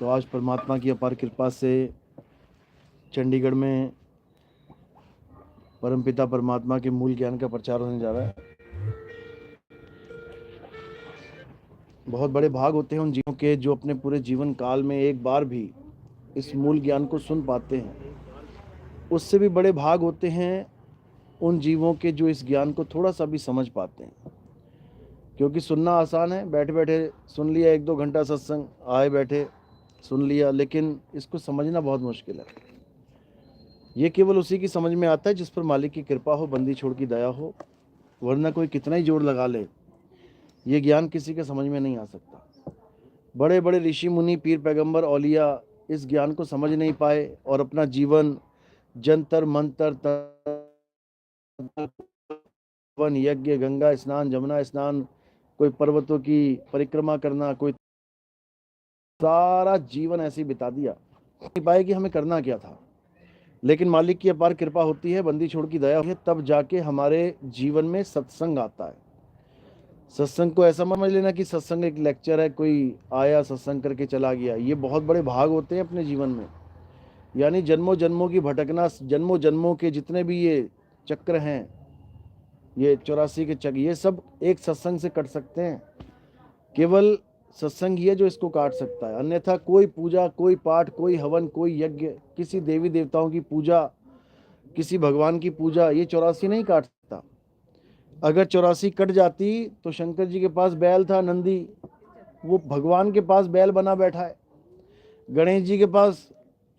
तो आज परमात्मा की अपार कृपा से चंडीगढ़ में परमपिता परमात्मा के मूल ज्ञान का प्रचार होने जा रहा है। बहुत बड़े भाग होते हैं उन जीवों के जो अपने पूरे जीवन काल में एक बार भी इस मूल ज्ञान को सुन पाते हैं। उससे भी बड़े भाग होते हैं उन जीवों के जो इस ज्ञान को थोड़ा सा भी समझ पाते हैं। क्योंकि सुनना आसान है, बैठे बैठे सुन लिया, 1-2 घंटा सत्संग, आए बैठे सुन लिया, लेकिन इसको समझना बहुत मुश्किल है। ये केवल उसी की समझ में आता है जिस पर मालिक की कृपा हो, बंदी छोड़ की दया हो, वरना कोई कितना ही जोर लगा ले, ये ज्ञान किसी के समझ में नहीं आ सकता। बड़े बड़े ऋषि मुनि, पीर पैगंबर, औलिया इस ज्ञान को समझ नहीं पाए और अपना जीवन जंतर मंतर, वन, यज्ञ, गंगा स्नान, जमुना स्नान, कोई पर्वतों की परिक्रमा करना, कोई सारा जीवन ऐसे ही बिता दिया, नहीं पाए कि हमें करना क्या था। लेकिन मालिक की अपार कृपा होती है, बंदी छोड़ की दया होती है, तब जाके हमारे जीवन में सत्संग आता है। सत्संग को ऐसा समझ लेना कि सत्संग एक लेक्चर है, कोई आया सत्संग करके चला गया। ये बहुत बड़े भाग होते हैं अपने जीवन में, यानी जन्मों जन्मों की भटकना, जन्मों जन्मों के जितने भी ये चक्र हैं, ये 84 के चक्र, ये सब एक सत्संग से कट सकते हैं। केवल सत्संग ही है जो इसको काट सकता है, अन्यथा कोई पूजा, कोई पाठ, कोई हवन, कोई यज्ञ, किसी देवी देवताओं की पूजा, किसी भगवान की पूजा, ये 84 नहीं काट सकता। अगर 84 कट जाती तो शंकर जी के पास बैल था, नंदी, वो भगवान के पास बैल बना बैठा है। गणेश जी के पास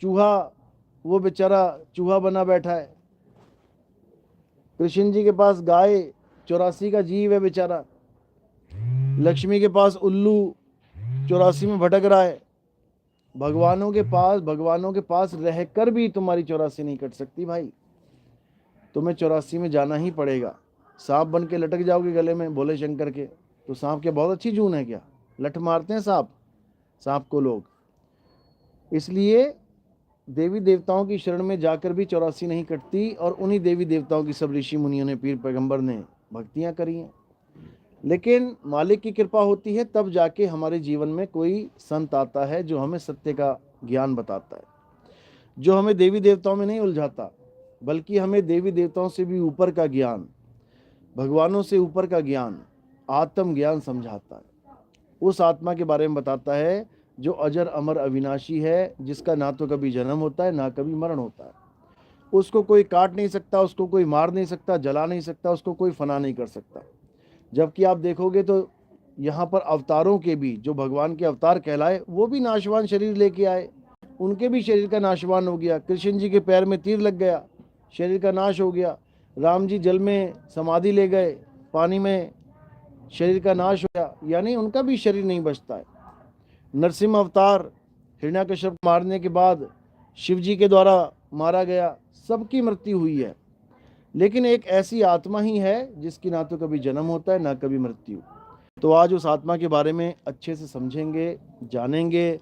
चूहा, वो बेचारा चूहा बना बैठा है। कृष्ण जी के पास गाय, 84 का जीव है बेचारा। लक्ष्मी के पास उल्लू, 84 में भटक रहा है। भगवानों के पास रहकर भी तुम्हारी 84 नहीं कट सकती भाई, तुम्हें 84 में जाना ही पड़ेगा। सांप बन के लटक जाओगे गले में भोले शंकर के, तो सांप क्या बहुत अच्छी जून है क्या? लठ मारते हैं सांप को लोग। इसलिए देवी देवताओं की शरण में जाकर भी 84 नहीं कटती, और उन्हीं देवी देवताओं की सब ऋषि मुनियों ने, पीर पैगंबर ने भक्तियां करी हैं। लेकिन मालिक की कृपा होती है तब जाके हमारे जीवन में कोई संत आता है जो हमें सत्य का ज्ञान बताता है, जो हमें देवी देवताओं में नहीं उलझाता, बल्कि हमें देवी देवताओं से भी ऊपर का ज्ञान, भगवानों से ऊपर का ज्ञान, आत्म ज्ञान समझाता है। उस आत्मा के बारे में बताता है जो अजर अमर अविनाशी है, जिसका ना तो कभी जन्म होता है ना कभी मरण होता है। उसको कोई काट नहीं सकता, उसको कोई मार नहीं सकता, जला नहीं सकता, उसको कोई फना नहीं कर सकता। जबकि आप देखोगे तो यहाँ पर अवतारों के भी, जो भगवान के अवतार कहलाए, वो भी नाशवान शरीर लेके आए, उनके भी शरीर का नाशवान हो गया। कृष्ण जी के पैर में तीर लग गया, शरीर का नाश हो गया। राम जी जल में समाधि ले गए, पानी में, शरीर का नाश हो गया, यानी उनका भी शरीर नहीं बचता है। नरसिंह अवतार, हिरण्यकश्यप मारने के बाद शिव जी के द्वारा मारा गया, सबकी मृत्यु हुई है। लेकिन एक ऐसी आत्मा ही है जिसकी ना तो कभी जन्म होता है ना कभी मृत्यु। तो आज उस आत्मा के बारे में अच्छे से समझेंगे, जानेंगे,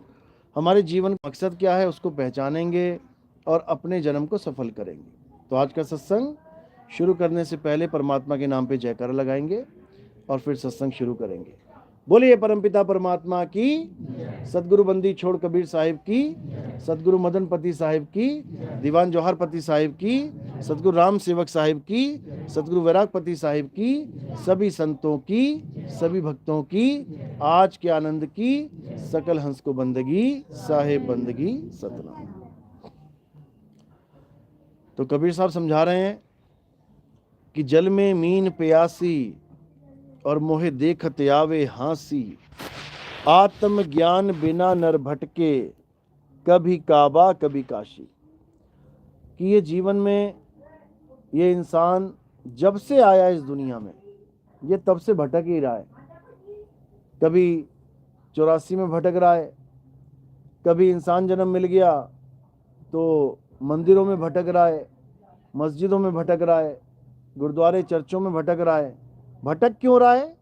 हमारे जीवन का मकसद क्या है उसको पहचानेंगे और अपने जन्म को सफल करेंगे। तो आज का सत्संग शुरू करने से पहले परमात्मा के नाम पे जयकारा लगाएंगे और फिर सत्संग शुरू करेंगे। बोलिए परमपिता परमात्मा की, सदगुरु बंदी छोड़ कबीर साहिब की, सदगुरु मदन पति साहिब की, दीवान जौहर पति साहिब की, सदगुरु राम सेवक साहिब की, सदगुरु वैरागपति साहिब की, सभी संतों की, सभी भक्तों की, आज के आनंद की, सकल हंस को बंदगी, साहेब बंदगी सतनाम। तो कबीर साहब समझा रहे हैं कि जल में मीन प्यासी और मोहे देखत आवे हांसी, आत्म ज्ञान बिना नर भटके, कभी काबा कभी काशी। कि ये जीवन में ये इंसान जब से आया इस दुनिया में, ये तब से भटक ही रहा है। कभी 84 में भटक रहा है, कभी इंसान जन्म मिल गया तो मंदिरों में भटक रहा है, मस्जिदों में भटक रहा है, गुरुद्वारे चर्चों में भटक रहा है। भटक क्यों रहा है?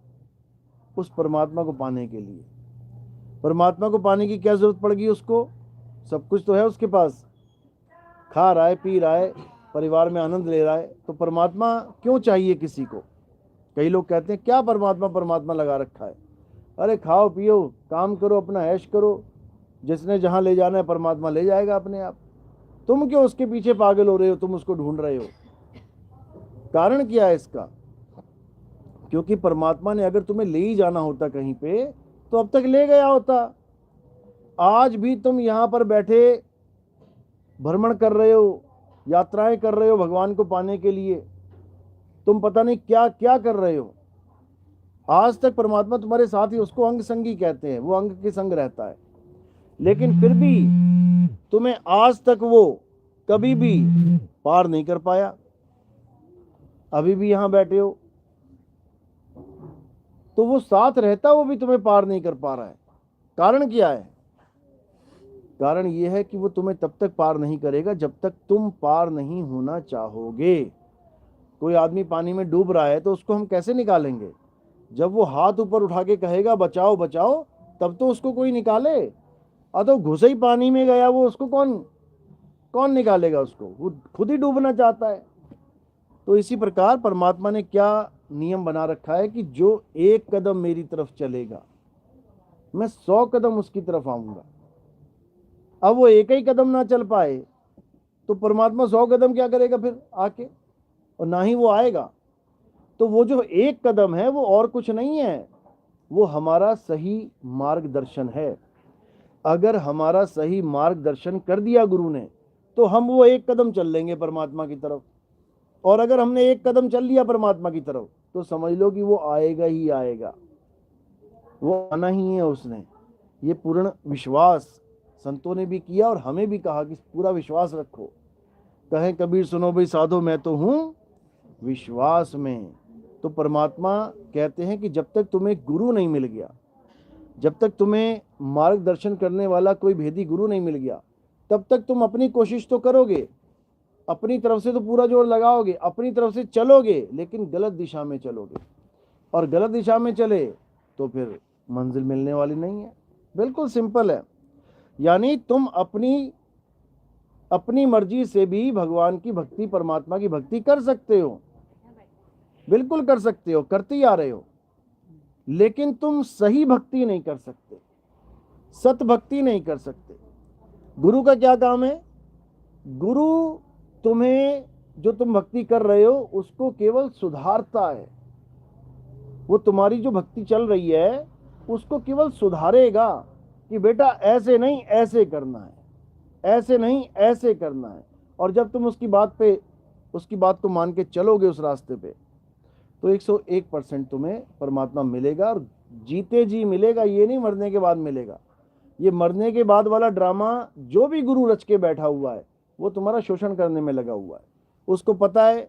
उस परमात्मा को पाने के लिए। परमात्मा को पाने की क्या जरूरत पड़ गई उसको? सब कुछ तो है उसके पास, खा रहा है, पी रहा है, परिवार में आनंद ले रहा है, तो परमात्मा क्यों चाहिए किसी को? कई लोग कहते हैं क्या परमात्मा परमात्मा लगा रखा है। अरे खाओ पियो, काम करो, अपना ऐश करो, जिसने जहां ले जाना है परमात्मा ले जाएगा अपने आप। तुम क्यों उसके पीछे पागल हो रहे हो, तुम उसको ढूंढ रहे हो? कारण क्या है इसका? क्योंकि परमात्मा ने अगर तुम्हें ले ही जाना होता कहीं पे तो अब तक ले गया होता। आज भी तुम यहां पर बैठे भ्रमण कर रहे हो, यात्राएं कर रहे हो भगवान को पाने के लिए, तुम पता नहीं क्या क्या कर रहे हो। आज तक परमात्मा तुम्हारे साथ ही, उसको अंग संगी कहते हैं, वो अंग के संग रहता है, लेकिन फिर भी तुम्हें आज तक वो कभी भी पार नहीं कर पाया। अभी भी यहां बैठे हो तो वो साथ रहता, वो भी तुम्हें पार नहीं कर पा रहा है। कारण क्या है? कारण ये है कि वो तुम्हें तब तक पार नहीं करेगा जब तक तुम पार नहीं होना चाहोगे। कोई आदमी पानी में डूब रहा है तो उसको हम कैसे निकालेंगे? जब वो हाथ ऊपर उठा के कहेगा बचाओ बचाओ, तब तो उसको कोई निकाले। तो घुसे ही पानी में गया वो, उसको कौन कौन निकालेगा? उसको वो खुद ही डूबना चाहता है। तो इसी प्रकार परमात्मा ने क्या नियम बना रखा है कि जो एक कदम मेरी तरफ चलेगा मैं 100 कदम उसकी तरफ आऊंगा। अब वो एक ही कदम ना चल पाए तो परमात्मा 100 कदम क्या करेगा फिर आके? और ना ही वो आएगा। तो वो जो एक कदम है वो और कुछ नहीं है, वो हमारा सही मार्गदर्शन है। अगर हमारा सही मार्गदर्शन कर दिया गुरु ने तो हम वो एक कदम चल लेंगे परमात्मा की तरफ। और अगर हमने एक कदम चल लिया परमात्मा की तरफ तो समझ लो कि वो आएगा ही आएगा, वो आना ही है उसने। ये पूर्ण विश्वास संतों ने भी किया और हमें भी कहा कि पूरा विश्वास रखो। कहें कबीर सुनो भाई साधो मैं तो हूं विश्वास में। तो परमात्मा कहते हैं कि जब तक तुम्हें गुरु नहीं मिल गया, जब तक तुम्हें मार्गदर्शन करने वाला कोई भेदी गुरु नहीं मिल गया, तब तक तुम अपनी कोशिश तो करोगे, अपनी तरफ से तो पूरा जोर लगाओगे, अपनी तरफ से चलोगे, लेकिन गलत दिशा में चलोगे। और गलत दिशा में चले तो फिर मंजिल मिलने वाली नहीं है। बिल्कुल सिंपल है। यानी तुम अपनी मर्जी से भी भगवान की भक्ति, परमात्मा की भक्ति कर सकते हो, बिल्कुल कर सकते हो, करते ही आ रहे हो, लेकिन तुम सही भक्ति नहीं कर सकते, सत भक्ति नहीं कर सकते। गुरु का क्या काम है? गुरु तुम्हें जो तुम भक्ति कर रहे हो उसको केवल सुधारता है। वो तुम्हारी जो भक्ति चल रही है उसको केवल सुधारेगा कि बेटा ऐसे नहीं ऐसे करना है, ऐसे नहीं ऐसे करना है। और जब तुम उसकी बात को मान के चलोगे उस रास्ते पे तो 101% तुम्हें परमात्मा मिलेगा, और जीते जी मिलेगा। ये नहीं मरने के बाद मिलेगा। ये मरने के बाद वाला ड्रामा जो भी गुरु रच के बैठा हुआ है वो तुम्हारा शोषण करने में लगा हुआ है। उसको पता है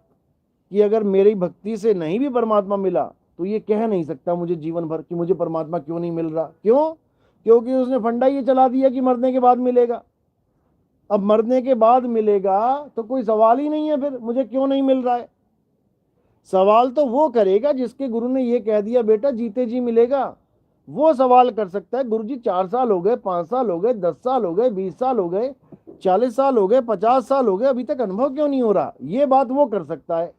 कि अगर मेरी भक्ति से नहीं भी परमात्मा मिला तो ये कह नहीं सकता मुझे जीवन भर कि मुझे परमात्मा क्यों नहीं मिल रहा। क्यों? क्योंकि उसने फंडा ये चला दिया कि मरने के बाद मिलेगा। अब मरने के बाद मिलेगा तो कोई सवाल ही नहीं है फिर मुझे क्यों नहीं मिल रहा है। सवाल तो वो करेगा जिसके गुरु ने ये कह दिया बेटा जीते जी मिलेगा। वो सवाल कर सकता है गुरुजी 4 साल हो गए, 5 साल हो गए, 10 साल हो गए, 20 साल हो गए, 40 साल हो गए, 50 साल हो गए, अभी तक अनुभव क्यों नहीं हो रहा। ये बात वो कर सकता है।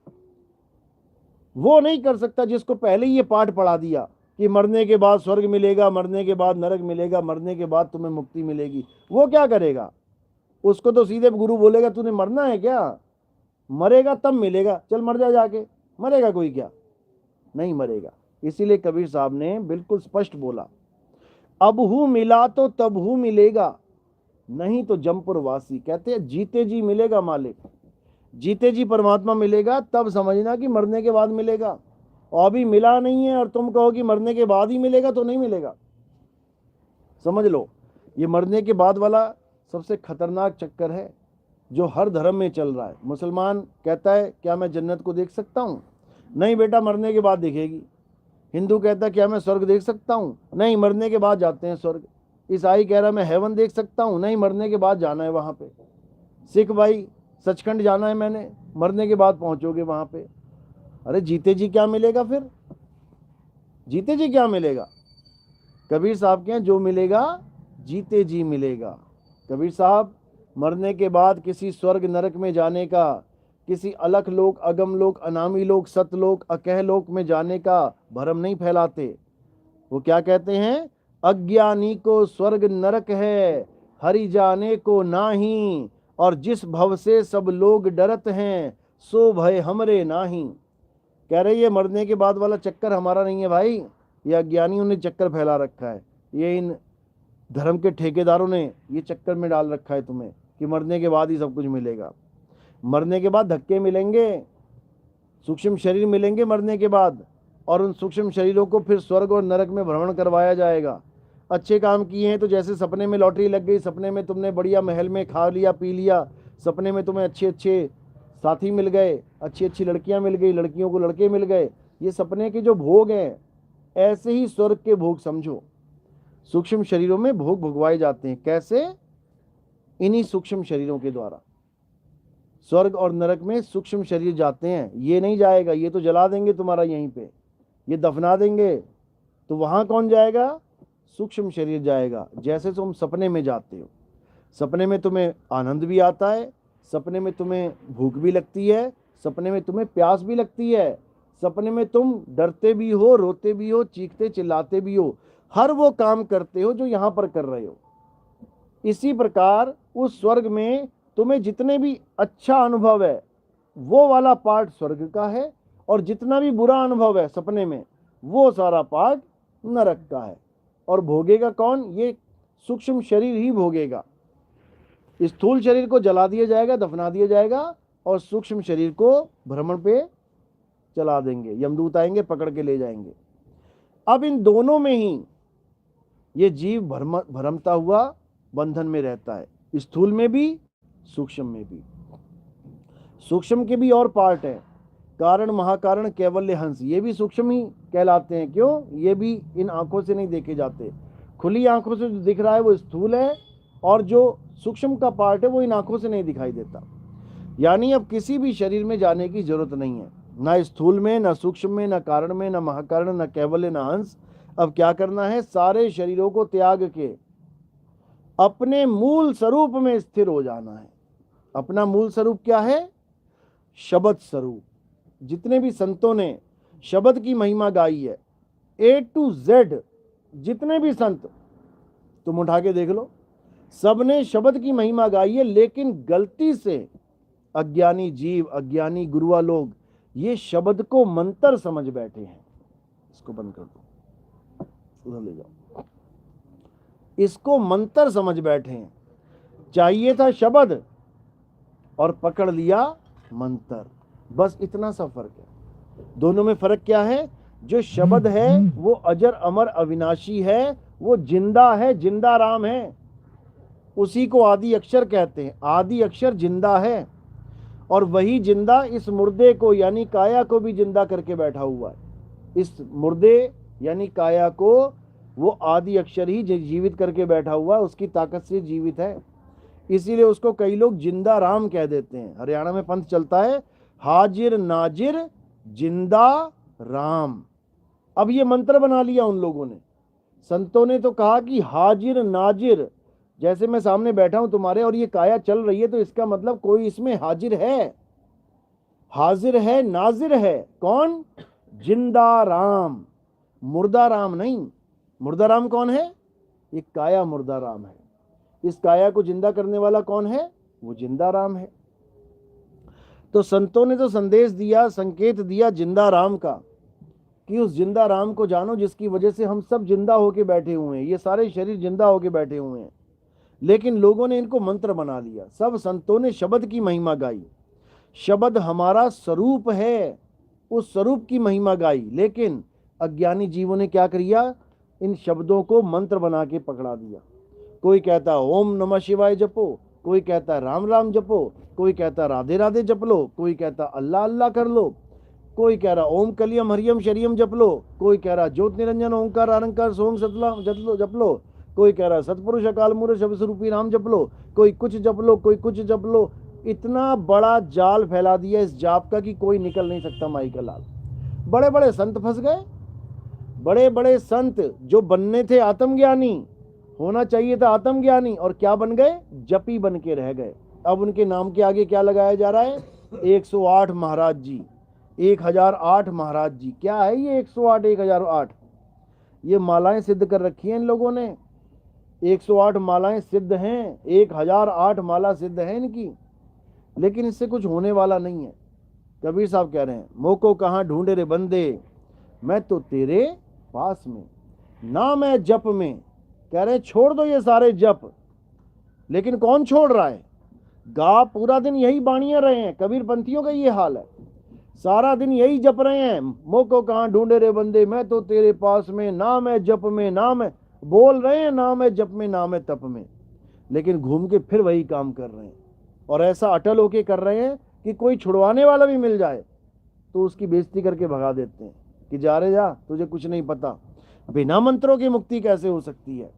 वो नहीं कर सकता जिसको पहले ही ये पाठ पढ़ा दिया कि मरने के बाद स्वर्ग मिलेगा, मरने के बाद नरक मिलेगा, मरने के बाद तुम्हें मुक्ति मिलेगी। वो क्या करेगा? उसको तो सीधे गुरु बोलेगा तूने मरना है क्या? मरेगा तब मिलेगा, चल मर जा जाके। मरेगा कोई क्या? नहीं मरेगा। इसीलिए कबीर साहब ने बिल्कुल स्पष्ट बोला, अब हूं मिला तो तब हूं मिलेगा, नहीं तो जमपुर वासी। कहते हैं जीते जी मिलेगा मालिक, जीते जी परमात्मा मिलेगा, तब समझना कि मरने के बाद मिलेगा। और अभी मिला नहीं है और तुम कहो कि मरने के बाद ही मिलेगा तो नहीं मिलेगा। समझ लो, ये मरने के बाद वाला सबसे खतरनाक चक्कर है जो हर धर्म में चल रहा है। मुसलमान कहता है क्या मैं जन्नत को देख सकता हूँ? नहीं बेटा, मरने के बाद दिखेगी। हिंदू कहता है क्या मैं स्वर्ग देख सकता हूँ? नहीं, मरने के बाद जाते हैं स्वर्ग। ईसाई कह रहा मैं हेवन देख सकता हूँ? नहीं, मरने के बाद जाना है वहाँ पे। सिख भाई सचखंड जाना है मैंने, मरने के बाद पहुँचोगे वहाँ पे। अरे जीते जी क्या मिलेगा फिर? जीते जी क्या मिलेगा? कबीर साहब के जो मिलेगा जीते जी मिलेगा। कबीर साहब मरने के बाद किसी स्वर्ग नरक में जाने का, किसी अलख लोक, अगम लोक, अनामी लोक, सतलोक, अकह लोक में जाने का भ्रम नहीं फैलाते। वो क्या कहते हैं? अज्ञानी को स्वर्ग नरक है, हरि जाने को नाही, और जिस भव से सब लोग डरत हैं, सो भय हमरे नाही। कह रहे ये मरने के बाद वाला चक्कर हमारा नहीं है भाई, ये अज्ञानियों ने चक्कर फैला रखा है, ये इन धर्म के ठेकेदारों ने ये चक्कर में डाल रखा है तुम्हें कि मरने के बाद ही सब कुछ मिलेगा। मरने के बाद धक्के मिलेंगे, सूक्ष्म शरीर मिलेंगे मरने के बाद, और उन सूक्ष्म शरीरों को फिर स्वर्ग और नरक में भ्रमण करवाया जाएगा। अच्छे काम किए हैं तो जैसे सपने में लॉटरी लग गई, सपने में तुमने बढ़िया महल में खा लिया पी लिया, सपने में तुम्हें अच्छे अच्छे साथी मिल गए, अच्छी अच्छी लड़कियां मिल गई, लड़कियों को लड़के मिल गए, ये सपने के जो भोग हैं, ऐसे ही स्वर्ग के भोग समझो। सूक्ष्म शरीरों में भोग भुगवाए जाते हैं। कैसे? इन्हीं सूक्ष्म शरीरों के द्वारा। स्वर्ग और नरक में सूक्ष्म शरीर जाते हैं, ये नहीं जाएगा, ये तो जला देंगे तुम्हारा यहीं पे, ये दफना देंगे। तो वहां कौन जाएगा? सूक्ष्म शरीर जाएगा। जैसे तुम सपने में जाते हो, सपने में तुम्हें आनंद भी आता है, सपने में तुम्हें भूख भी लगती है, सपने में तुम्हें प्यास भी लगती है, सपने में तुम डरते भी हो, रोते भी हो, चीखते चिल्लाते भी हो, हर वो काम करते हो जो यहाँ पर कर रहे हो। इसी प्रकार उस स्वर्ग में तुम्हें जितने भी अच्छा अनुभव है वो वाला पार्ट स्वर्ग का है, और जितना भी बुरा अनुभव है सपने में वो सारा पार्ट नरक का है। और भोगेगा कौन? ये सूक्ष्म शरीर ही भोगेगा। स्थूल शरीर को जला दिया जाएगा, दफना दिया जाएगा, और सूक्ष्म शरीर को भ्रमण पे चला देंगे, यमदूत आएंगे पकड़ के ले जाएंगे। अब इन दोनों में ही ये जीव भ्रमता हुआ बंधन में रहता है, स्थूल में भी सूक्ष्म में भी। सूक्ष्म के भी और पार्ट है, कारण महाकारण कैवल्य हंस, ये भी सूक्ष्म ही कहलाते हैं। क्यों? ये भी इन आंखों से नहीं देखे जाते। खुली आंखों से जो दिख रहा है वो स्थूल है, और जो सूक्ष्म का पार्ट है वो इन आंखों से नहीं दिखाई देता। यानी अब किसी भी शरीर में जाने की जरूरत नहीं है, ना स्थूल में, ना सूक्ष्म में, ना कारण में, ना महाकारण, ना कैवल्य, ना हंस। अब क्या करना है? सारे शरीरों को त्याग के अपने मूल स्वरूप में स्थिर हो जाना है। अपना मूल स्वरूप क्या है? शब्द स्वरूप। जितने भी संतों ने शब्द की महिमा गाई है, A to Z जितने भी संत तुम उठा के देख लो, सबने शब्द की महिमा गाई है। लेकिन गलती से अज्ञानी जीव, अज्ञानी गुरुआ लोग ये शब्द को मंत्र समझ बैठे हैं। इसको बंद कर दो, उधर ले जाओ। इसको मंत्र समझ बैठे हैं। चाहिए था शब्द और पकड़ लिया मंत्र, बस इतना सा फर्क है। दोनों में फर्क क्या है? जो शब्द है वो अजर अमर अविनाशी है, वो जिंदा है, जिंदा राम है, उसी को आदि अक्षर कहते हैं। आदि अक्षर जिंदा है, और वही जिंदा इस मुर्दे को यानी काया को भी जिंदा करके बैठा हुआ है। इस मुर्दे यानी काया को वो आदि अक्षर ही जीवित करके बैठा हुआ है, उसकी ताकत से जीवित है। इसीलिए उसको कई लोग जिंदा राम कह देते हैं। हरियाणा में पंथ चलता है, हाजिर नाजिर जिंदा राम। अब ये मंत्र बना लिया उन लोगों ने। संतों ने तो कहा कि हाजिर नाजिर, जैसे मैं सामने बैठा हूं तुम्हारे और ये काया चल रही है, तो इसका मतलब कोई इसमें हाजिर है, हाजिर है, नाजिर है। कौन? जिंदा राम, मुर्दा राम नहीं। मुर्दा राम कौन है? ये काया मुर्दा राम है। इस काया को जिंदा करने वाला कौन है? वो जिंदा राम है। तो संतों ने तो संदेश दिया, संकेत दिया जिंदा राम का, कि उस जिंदा राम को जानो जिसकी वजह से हम सब जिंदा होके बैठे हुए हैं, ये सारे शरीर जिंदा होके बैठे हुए हैं। लेकिन लोगों ने इनको मंत्र बना लिया। सब संतों ने शब्द की महिमा गाई, शब्द हमारा स्वरूप है, उस स्वरूप की महिमा गाई। लेकिन अज्ञानी जीवों ने क्या किया? इन शब्दों को मंत्र बना के पकड़ा दिया। कोई कहता ओम नमः शिवाय जपो, कोई कहता राम राम जपो, कोई कहता राधे राधे जप लो, कोई कहता अल्लाह अल्लाह कर लो, कोई कह रहा ओम कलियम हरियम शरियम जप लो, कोई कह रहा ज्योत निरंजन ओंकार अरंकार सोम सतलाम जप लो, कोई कह रहा सतपुरुष अकाल मूर्त शब्द स्वरूपी नाम जप लो, कोई कुछ जप लो, कोई कुछ जप लो। इतना बड़ा जाल फैला दिया इस जाप का कि कोई निकल नहीं सकता माई का लाल। बड़े बड़े संत फंस गए। बड़े बड़े संत जो बनने थे आत्मज्ञानी, होना चाहिए था आत्मज्ञानी, और क्या बन गए? जपी बन के रह गए। अब उनके नाम के आगे क्या लगाया जा रहा है? 108 महाराज जी, 1008 महाराज जी। क्या है ये 108 1008? ये मालाएं सिद्ध कर रखी हैं इन लोगों ने, 108 मालाएं सिद्ध हैं, 1008 माला सिद्ध है इनकी, लेकिन इससे कुछ होने वाला नहीं है। कबीर साहब कह रहे हैं, मोको कहाँ ढूंढे रे बंदे, मैं तो तेरे पास में, ना मैं जप में। कह रहे हैं छोड़ दो ये सारे जप, लेकिन कौन छोड़ रहा है? गा पूरा दिन यही बाणियां रहे हैं, कबीर पंथियों का ये हाल है, सारा दिन यही जप रहे हैं, मोको कहाँ ढूंढे रे बंदे, मैं तो तेरे पास में, ना मैं जप में, ना मैं बोल रहे हैं, ना मैं जप में, ना मैं तप में, लेकिन घूम के फिर वही काम कर रहे हैं। और ऐसा अटल होके कर रहे हैं कि कोई छुड़वाने वाला भी मिल जाए तो उसकी बेइज्जती करके भगा देते हैं कि जा रे जा, तुझे कुछ नहीं पता, बिना मंत्रों की मुक्ति कैसे हो सकती है।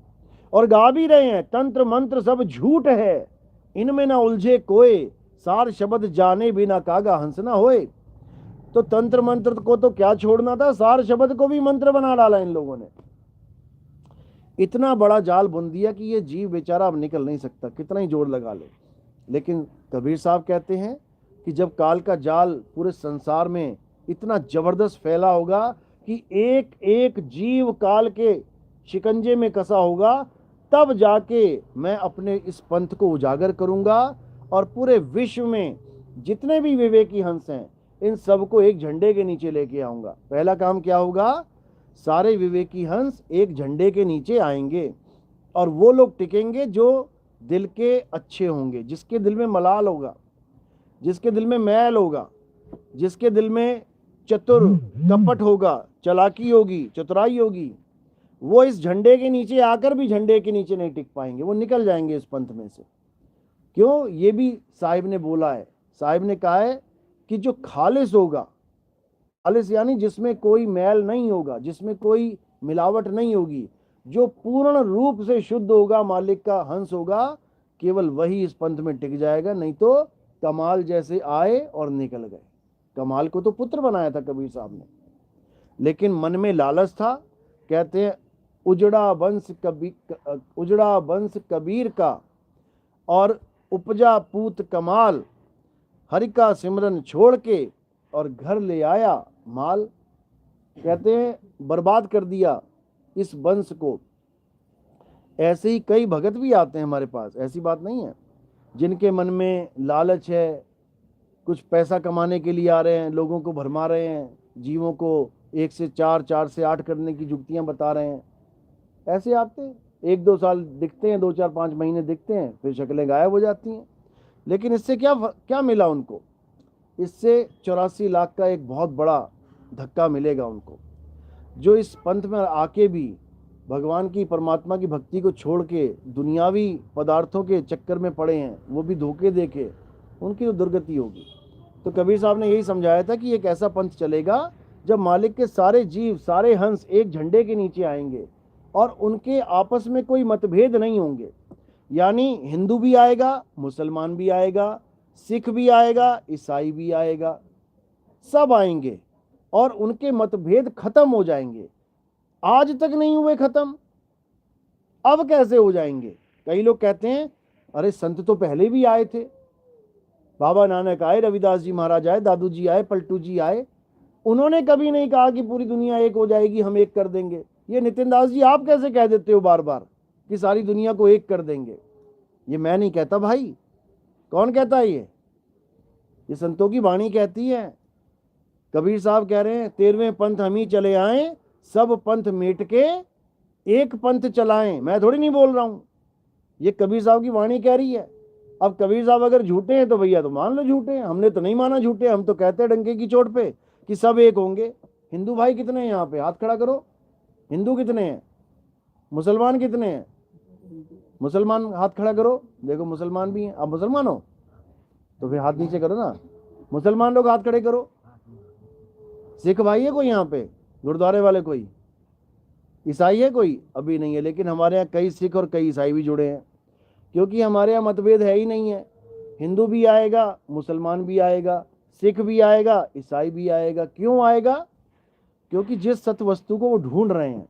और गा भी रहे हैं, तंत्र मंत्र सब झूठ है, इनमें ना उलझे कोई, सार शब्द जाने बिना कागा हंस ना होए। तो तंत्र मंत्र को तो क्या छोड़ना था, सार शब्द को भी मंत्र बना डाला इन लोगों ने। इतना बड़ा जाल बुन दिया कि ये जीव बेचारा अब निकल नहीं सकता, कितना ही जोर लगा ले। लेकिन कबीर साहब कहते हैं कि जब काल का जाल पूरे संसार में इतना जबरदस्त फैला होगा कि एक एक जीव काल के शिकंजे में कसा होगा, तब जाके मैं अपने इस पंथ को उजागर करूंगा और पूरे विश्व में जितने भी विवेकी हंस हैं इन सबको एक झंडे के नीचे लेके आऊंगा। पहला काम क्या होगा? सारे विवेकी हंस एक झंडे के नीचे आएंगे और वो लोग टिकेंगे जो दिल के अच्छे होंगे, जिसके दिल में मलाल होगा, जिसके दिल में मैल होगा, जिसके दिल में चतुर कपट होगा, चालाकी होगी, चतुराई होगी, वो इस झंडे के नीचे आकर भी झंडे के नीचे नहीं टिक पाएंगे, वो निकल जाएंगे इस पंथ में से। क्यों? ये भी साहिब ने बोला है, साहिब ने कहा है कि जो खालिस होगा, खालिस यानी जिसमें कोई मैल नहीं होगा, जिसमें कोई मिलावट नहीं होगी, जो पूर्ण रूप से शुद्ध होगा, मालिक का हंस होगा, केवल वही इस पंथ में टिक जाएगा। नहीं तो कमाल जैसे आए और निकल गए। कमाल को तो पुत्र बनाया था कबीर साहब ने, लेकिन मन में लालच था। कहते हैं उजड़ा वंश कबीर का और उपजा पूत कमाल, हरि का सिमरन छोड़ के और घर ले आया माल। कहते हैं बर्बाद कर दिया इस वंश को। ऐसे ही कई भगत भी आते हैं हमारे पास, ऐसी बात नहीं है, जिनके मन में लालच है, कुछ पैसा कमाने के लिए आ रहे हैं, लोगों को भरमा रहे हैं, जीवों को 1 से 4, 4 से 8 करने की युक्तियां बता रहे हैं। ऐसे आते हैं, 1-2 साल दिखते हैं, 2-4-5 महीने दिखते हैं, फिर शक्लें गायब हो जाती हैं। लेकिन इससे क्या मिला उनको? इससे 84 लाख का एक बहुत बड़ा धक्का मिलेगा उनको, जो इस पंथ में आके भी भगवान की, परमात्मा की भक्ति को छोड़ के दुनियावी पदार्थों के चक्कर में पड़े हैं, वो भी धोखे देके, उनकी तो दुर्गति होगी। तो कबीर साहब ने यही समझाया था कि एक ऐसा पंथ चलेगा जब मालिक के सारे जीव, सारे हंस एक झंडे के नीचे आएंगे और उनके आपस में कोई मतभेद नहीं होंगे। यानी हिंदू भी आएगा, मुसलमान भी आएगा, सिख भी आएगा, ईसाई भी आएगा, सब आएंगे और उनके मतभेद खत्म हो जाएंगे। आज तक नहीं हुए खत्म, अब कैसे हो जाएंगे? कई लोग कहते हैं अरे संत तो पहले भी आए थे, बाबा नानक आए, रविदास जी महाराज आए, दादू जी आए, पलटू जी आए, उन्होंने कभी नहीं कहा कि पूरी दुनिया एक हो जाएगी, हम एक कर देंगे। ये नितिन दास जी आप कैसे कह देते हो बार बार कि सारी दुनिया को एक कर देंगे? ये मैं नहीं कहता भाई, कौन कहता है? ये संतों की वाणी कहती है। कबीर साहब कह रहे हैं 13वें पंथ हम ही चले आए, सब पंथ मेट के एक पंथ चलाएं। मैं थोड़ी नहीं बोल रहा हूं, ये कबीर साहब की वाणी कह रही है। अब कबीर साहब अगर झूठे हैं तो भैया तो मान लो झूठे हैं, हमने तो नहीं माना झूठे, हम तो कहते हैं डंके की चोट पे कि सब एक होंगे। हिंदू भाई कितने हैं यहाँ पे? हाथ खड़ा करो। हिंदू कितने हैं? मुसलमान कितने हैं? मुसलमान हाथ खड़ा करो। देखो मुसलमान भी हैं। आप मुसलमान हो तो फिर हाथ नीचे करो ना। मुसलमान लोग हाथ खड़े करो। सिख भाई है कोई यहाँ पे? गुरुद्वारे वाले कोई? ईसाई है कोई? अभी नहीं है, लेकिन हमारे यहाँ कई सिख और कई ईसाई भी जुड़े हैं, क्योंकि हमारे यहाँ मतभेद है ही नहीं है। हिंदू भी आएगा, मुसलमान भी आएगा, सिख भी आएगा, ईसाई भी आएगा। क्यों आएगा? क्योंकि जिस सत्य वस्तु को वो ढूंढ रहे हैं,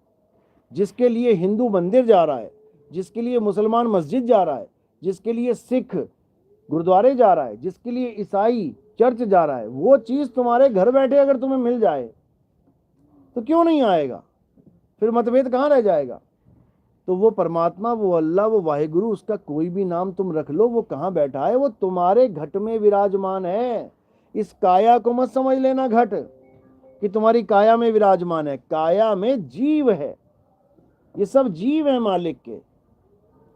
जिसके लिए हिंदू मंदिर जा रहा है, जिसके लिए मुसलमान मस्जिद जा रहा है, जिसके लिए सिख गुरुद्वारे जा रहा है, जिसके लिए ईसाई चर्च जा रहा है, वो चीज तुम्हारे घर बैठे अगर तुम्हें मिल जाए तो क्यों नहीं आएगा? फिर मतभेद कहाँ रह जाएगा। तो वो परमात्मा, वो अल्लाह, वो वाहिगुरु, उसका कोई भी नाम तुम रख लो, वो कहाँ बैठा है, वो तुम्हारे घट में विराजमान है। इस काया को मत समझ लेना घट कि तुम्हारी काया में विराजमान है, काया में जीव है, ये सब जीव है मालिक के।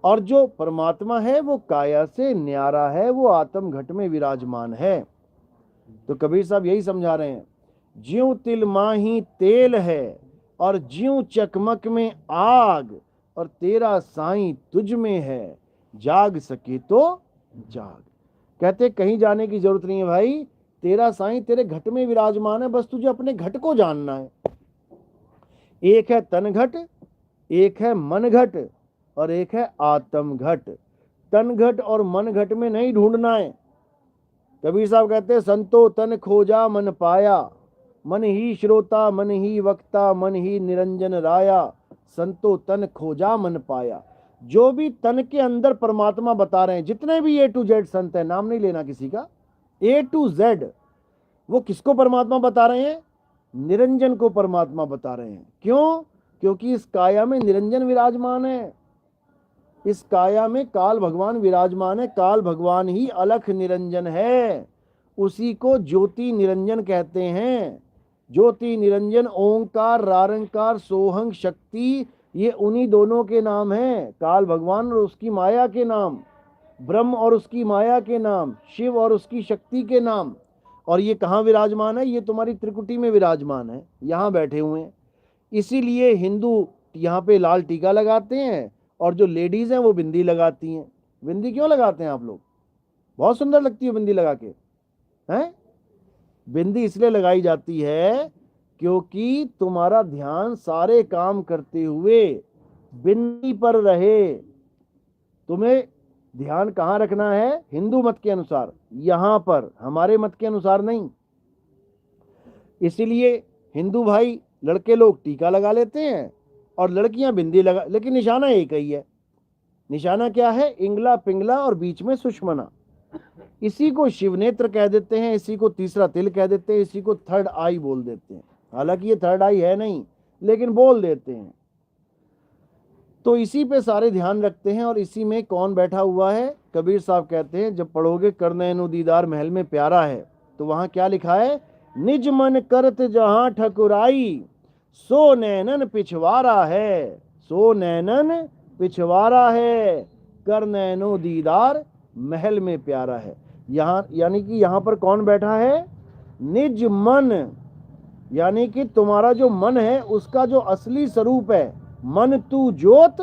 और जो परमात्मा है वो काया से न्यारा है, वो आत्म घट में विराजमान है। तो कबीर साहब यही समझा रहे हैं, ज्यों तिल माही तेल है और ज्यों चकमक में आग, और तेरा साईं तुझ में है, जाग सके तो जाग। कहते कहीं जाने की जरूरत नहीं है भाई, तेरा साईं तेरे घट में विराजमान है, बस तुझे अपने घट को जानना है। एक है तन घट, एक है मन घट, और एक है आत्म घट। तन घट और मन घट में नहीं ढूंढना है। कबीर साहब कहते हैं, संतो तन खोजा मन पाया, मन ही श्रोता मन ही वक्ता मन ही निरंजन राया, संतो तन खोजा मन पाया। जो भी तन के अंदर परमात्मा बता रहे हैं, जितने भी A to Z संत है, नाम नहीं लेना किसी का, A to Z, वो किसको परमात्मा बता रहे हैं? निरंजन को परमात्मा बता रहे हैं। क्यों? क्योंकि इस काया में निरंजन विराजमान है, इस काया में काल भगवान विराजमान है। काल भगवान ही अलख निरंजन है, उसी को ज्योति निरंजन कहते हैं। ज्योति निरंजन, ओंकार, रारंकार, सोहंग, शक्ति, ये उन्हीं दोनों के नाम हैं। काल भगवान और उसकी माया के नाम, ब्रह्म और उसकी माया के नाम, शिव और उसकी शक्ति के नाम। और ये कहाँ विराजमान है? ये तुम्हारी त्रिकुटी में विराजमान है, यहाँ बैठे हुए हैं। इसीलिए हिंदू यहाँ पे लाल टीका लगाते हैं, और जो लेडीज हैं वो बिंदी लगाती हैं। बिंदी क्यों लगाते हैं आप लोग? बहुत सुंदर लगती है बिंदी लगा के, हैं? बिंदी इसलिए लगाई जाती है क्योंकि तुम्हारा ध्यान सारे काम करते हुए बिंदी पर रहे। तुम्हें ध्यान कहाँ रखना है? हिंदू मत के अनुसार यहाँ पर, हमारे मत के अनुसार नहीं। इसीलिए हिंदू भाई, लड़के लोग टीका लगा लेते हैं और लड़कियां बिंदी लगा, लेकिन निशाना एक ही है। निशाना क्या है? इंगला पिंगला और बीच में सुषमना। इसी को शिव नेत्र कह देते हैं, इसी को तीसरा तिल कह देते हैं, इसी को थर्ड आई बोल देते हैं। हालांकि ये थर्ड आई है नहीं, लेकिन बोल देते हैं। तो इसी पे सारे ध्यान रखते हैं। और इसी में कौन बैठा हुआ है? कबीर साहब कहते हैं, जब पढ़ोगे करनैनो दीदार महल में प्यारा है, तो वहां क्या लिखा है? निज मन करत जहां ठकुराई, सो नैनन पिछवारा है, सो नैनन पिछवारा है, करनैनो दीदार महल में प्यारा है। यहाँ यानी कि यहाँ पर कौन बैठा है? निज मन, यानी कि तुम्हारा जो मन है उसका जो असली स्वरूप है। मन तू ज्योत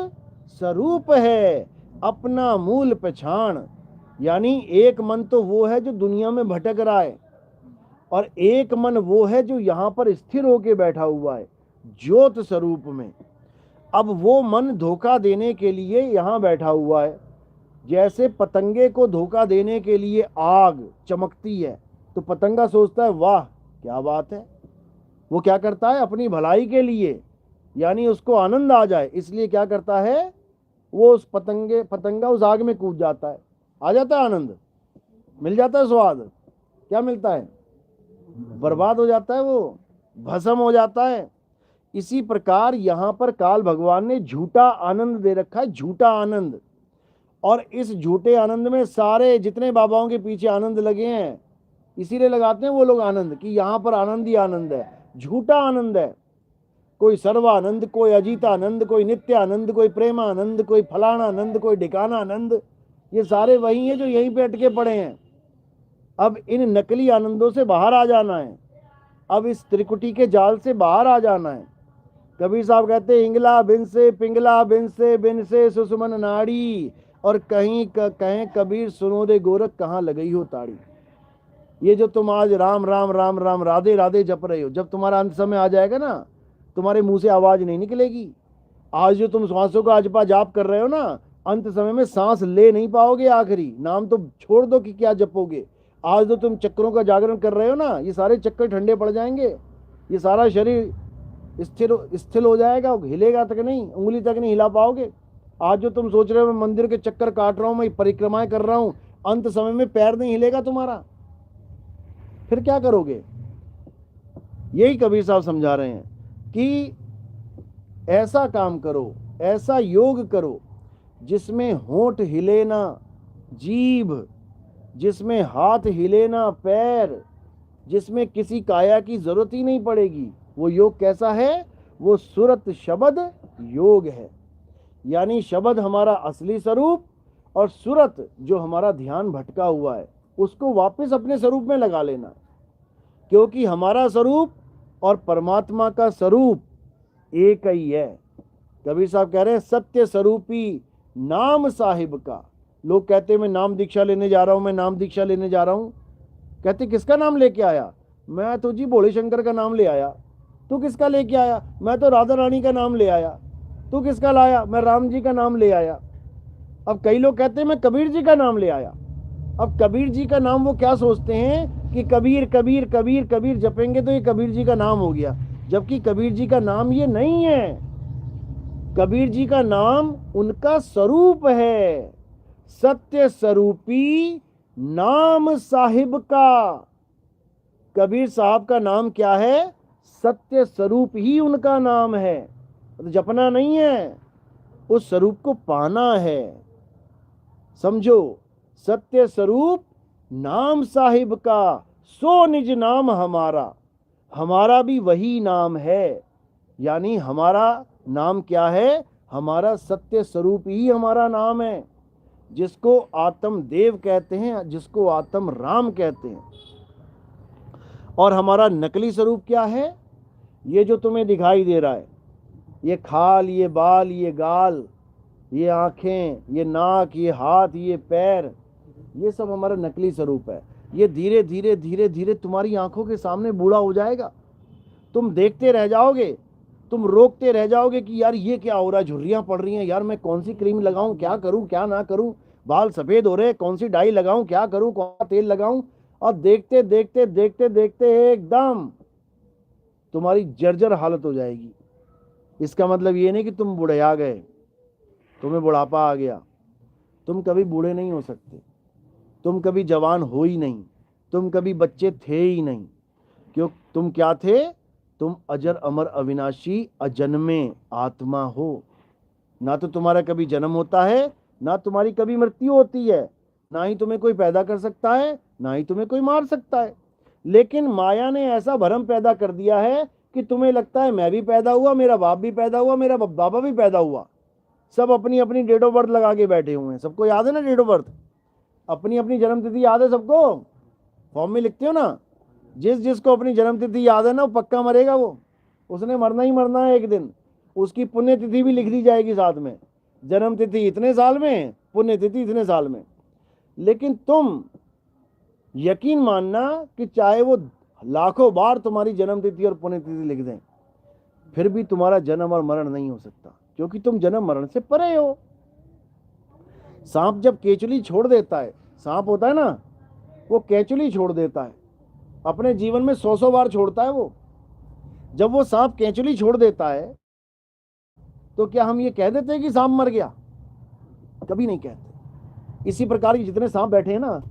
स्वरूप है, अपना मूल पहचान। यानी एक मन तो वो है जो दुनिया में भटक रहा है, और एक मन वो है जो यहाँ पर स्थिर होके बैठा हुआ है ज्योत स्वरूप में। अब वो मन धोखा देने के लिए यहाँ बैठा हुआ है। जैसे पतंगे को धोखा देने के लिए आग चमकती है, तो पतंगा सोचता है वाह क्या बात है। वो क्या करता है? अपनी भलाई के लिए, यानी उसको आनंद आ जाए, इसलिए क्या करता है? वो उस पतंगा उस आग में कूद जाता है, आ जाता है आनंद, मिल जाता है स्वाद। क्या मिलता है? बर्बाद हो जाता है, वो भस्म हो जाता है। इसी प्रकार यहाँ पर काल भगवान ने झूठा आनंद दे रखा है, झूठा आनंद। और इस झूठे आनंद में सारे जितने बाबाओं के पीछे आनंद लगे हैं, इसीलिए लगाते हैं वो लोग आनंद, कि यहाँ पर आनंद ही आनंद है। झूठा आनंद है, कोई सर्वानंद, कोई अजीतानंद, कोई नित्यानंद, कोई प्रेमानंद, कोई फलाना आनंद, कोई ढिकाना आनंद। ये सारे वही हैं जो यहीं पे अटके पड़े हैं। अब इन नकली आनंदों से बाहर आ जाना है, अब इस त्रिकुटी के जाल से बाहर आ जाना है। कबीर साहब कहते हैं, इंगला बिन से पिंगला बिन से सुषमन नाड़ी, और कहीं कहें कबीर सुनो दे गोरख कहाँ लगई हो ताड़ी। ये जो तुम आज राम राम राम राम राधे राधे जप रहे हो, जब तुम्हारा अंत समय आ जाएगा ना, तुम्हारे मुंह से आवाज नहीं निकलेगी। आज जो तुम श्वासों का अजपा जाप कर रहे हो ना, अंत समय में सांस ले नहीं पाओगे। आखिरी नाम तो छोड़ दो कि क्या जपोगे। आज जो तुम चक्रों का जागरण कर रहे हो ना, ये सारे चक्कर ठंडे पड़ जाएंगे, ये सारा शरीर स्थिर हो जाएगा, हिलेगा तक नहीं, उंगली तक नहीं हिला पाओगे। आज जो तुम सोच रहे हो मैं मंदिर के चक्कर काट रहा हूं, मैं परिक्रमाएं कर रहा हूं, अंत समय में पैर नहीं हिलेगा तुम्हारा, फिर क्या करोगे? यही कबीर साहब समझा रहे हैं कि ऐसा काम करो, ऐसा योग करो जिसमें होंठ हिले ना जीभ, जिसमें हाथ हिले ना पैर, जिसमें किसी काया की जरूरत ही नहीं पड़ेगी। वो योग कैसा है? वो सुरत शब्द योग है। यानी शब्द हमारा असली स्वरूप और सुरत जो हमारा ध्यान भटका हुआ है उसको वापस अपने स्वरूप में लगा लेना। क्योंकि हमारा स्वरूप और परमात्मा का स्वरूप एक ही है। कबीर साहब कह रहे हैं सत्य स्वरूपी नाम साहिब का। लोग कहते हैं मैं नाम दीक्षा लेने जा रहा हूं, मैं नाम दीक्षा लेने जा रहा हूं। कहते किसका नाम लेके आया? मैं तो जी भोले शंकर का नाम ले आया। तू किसका लेके आया? मैं तो राधा रानी का नाम ले आया। तू किसका लाया? मैं राम जी का नाम ले आया। अब कई लोग कहते हैं मैं कबीर जी का नाम ले आया। अब कबीर जी का नाम वो क्या सोचते हैं कि कबीर कबीर कबीर कबीर जपेंगे तो ये कबीर जी का नाम हो गया, जबकि कबीर जी का नाम ये नहीं है। कबीर जी का नाम उनका स्वरूप है, सत्य स्वरूपी नाम साहिब का। कबीर साहब का नाम क्या है? सत्य स्वरूप ही उनका नाम है। तो जपना नहीं है, उस स्वरूप को पाना है। समझो, सत्य स्वरूप नाम साहिब का, सो निज नाम हमारा। हमारा भी वही नाम है। यानी हमारा नाम क्या है? हमारा सत्य स्वरूप ही हमारा नाम है, जिसको आत्म देव कहते हैं, जिसको आत्म राम कहते हैं। और हमारा नकली स्वरूप क्या है? ये जो तुम्हें दिखाई दे रहा है, ये खाल, ये बाल, ये गाल, ये आंखें, ये नाक, ये हाथ, ये पैर, ये सब हमारा नकली स्वरूप है। ये धीरे धीरे धीरे धीरे तुम्हारी आंखों के सामने बूढ़ा हो जाएगा। तुम देखते रह जाओगे, तुम रोकते रह जाओगे कि यार ये क्या हो रहा है, झुर्रियां पड़ रही हैं, यार मैं कौन सी क्रीम लगाऊं, क्या करूं क्या ना करूं, बाल सफेद हो रहे, कौन सी डाई लगाऊं, क्या करूं, कौन सा तेल लगाऊं। और देखते देखते देखते देखते एकदम तुम्हारी जर्जर हालत हो जाएगी। इसका मतलब ये नहीं कि तुम बूढ़े आ गए, तुम्हें बुढ़ापा आ गया। तुम कभी बूढ़े नहीं हो सकते, तुम कभी जवान हो ही नहीं, तुम कभी बच्चे थे ही नहीं। क्यों? तुम क्या थे? तुम अजर अमर अविनाशी अजन्मे आत्मा हो। ना तो तुम्हारा कभी जन्म होता है, ना तुम्हारी कभी मृत्यु होती है, ना ही तुम्हें कोई पैदा कर सकता है, ना ही तुम्हें कोई मार सकता है। लेकिन माया ने ऐसा भ्रम पैदा कर दिया है कि तुम्हें लगता है मैं भी पैदा हुआ, मेरा बाप भी पैदा हुआ, मेरा बाबा भी पैदा हुआ। सब अपनी अपनी डेट ऑफ बर्थ लगा के बैठे हुए हैं। सबको याद है ना डेट ऑफ बर्थ? अपनी अपनी जन्म तिथि याद है सबको? फॉर्म में लिखते हो ना। जिस जिसको अपनी जन्म तिथि याद है ना, वो पक्का मरेगा। वो उसने मरना ही मरना है एक दिन। उसकी पुण्य तिथि भी लिख दी जाएगी साथ में, जन्म तिथि इतने साल में, पुण्य तिथि इतने साल में। लेकिन तुम यकीन मानना कि चाहे वो लाखों बार तुम्हारी जन्म तिथि और पुण्य तिथि लिख दें, फिर भी तुम्हारा जन्म और मरण नहीं हो सकता, क्योंकि तुम जन्म मरण से परे हो। सांप जब केचुली छोड़ देता है, सांप होता है ना, वो केचुली छोड़ देता है, अपने जीवन में 100 बार छोड़ता है वो। जब वो सांप केचुली छोड़ देता है तो क्या हम ये कह देते हैं कि सांप मर गया? कभी नहीं कहते। इसी प्रकार के जितने सांप बैठे हैं ना,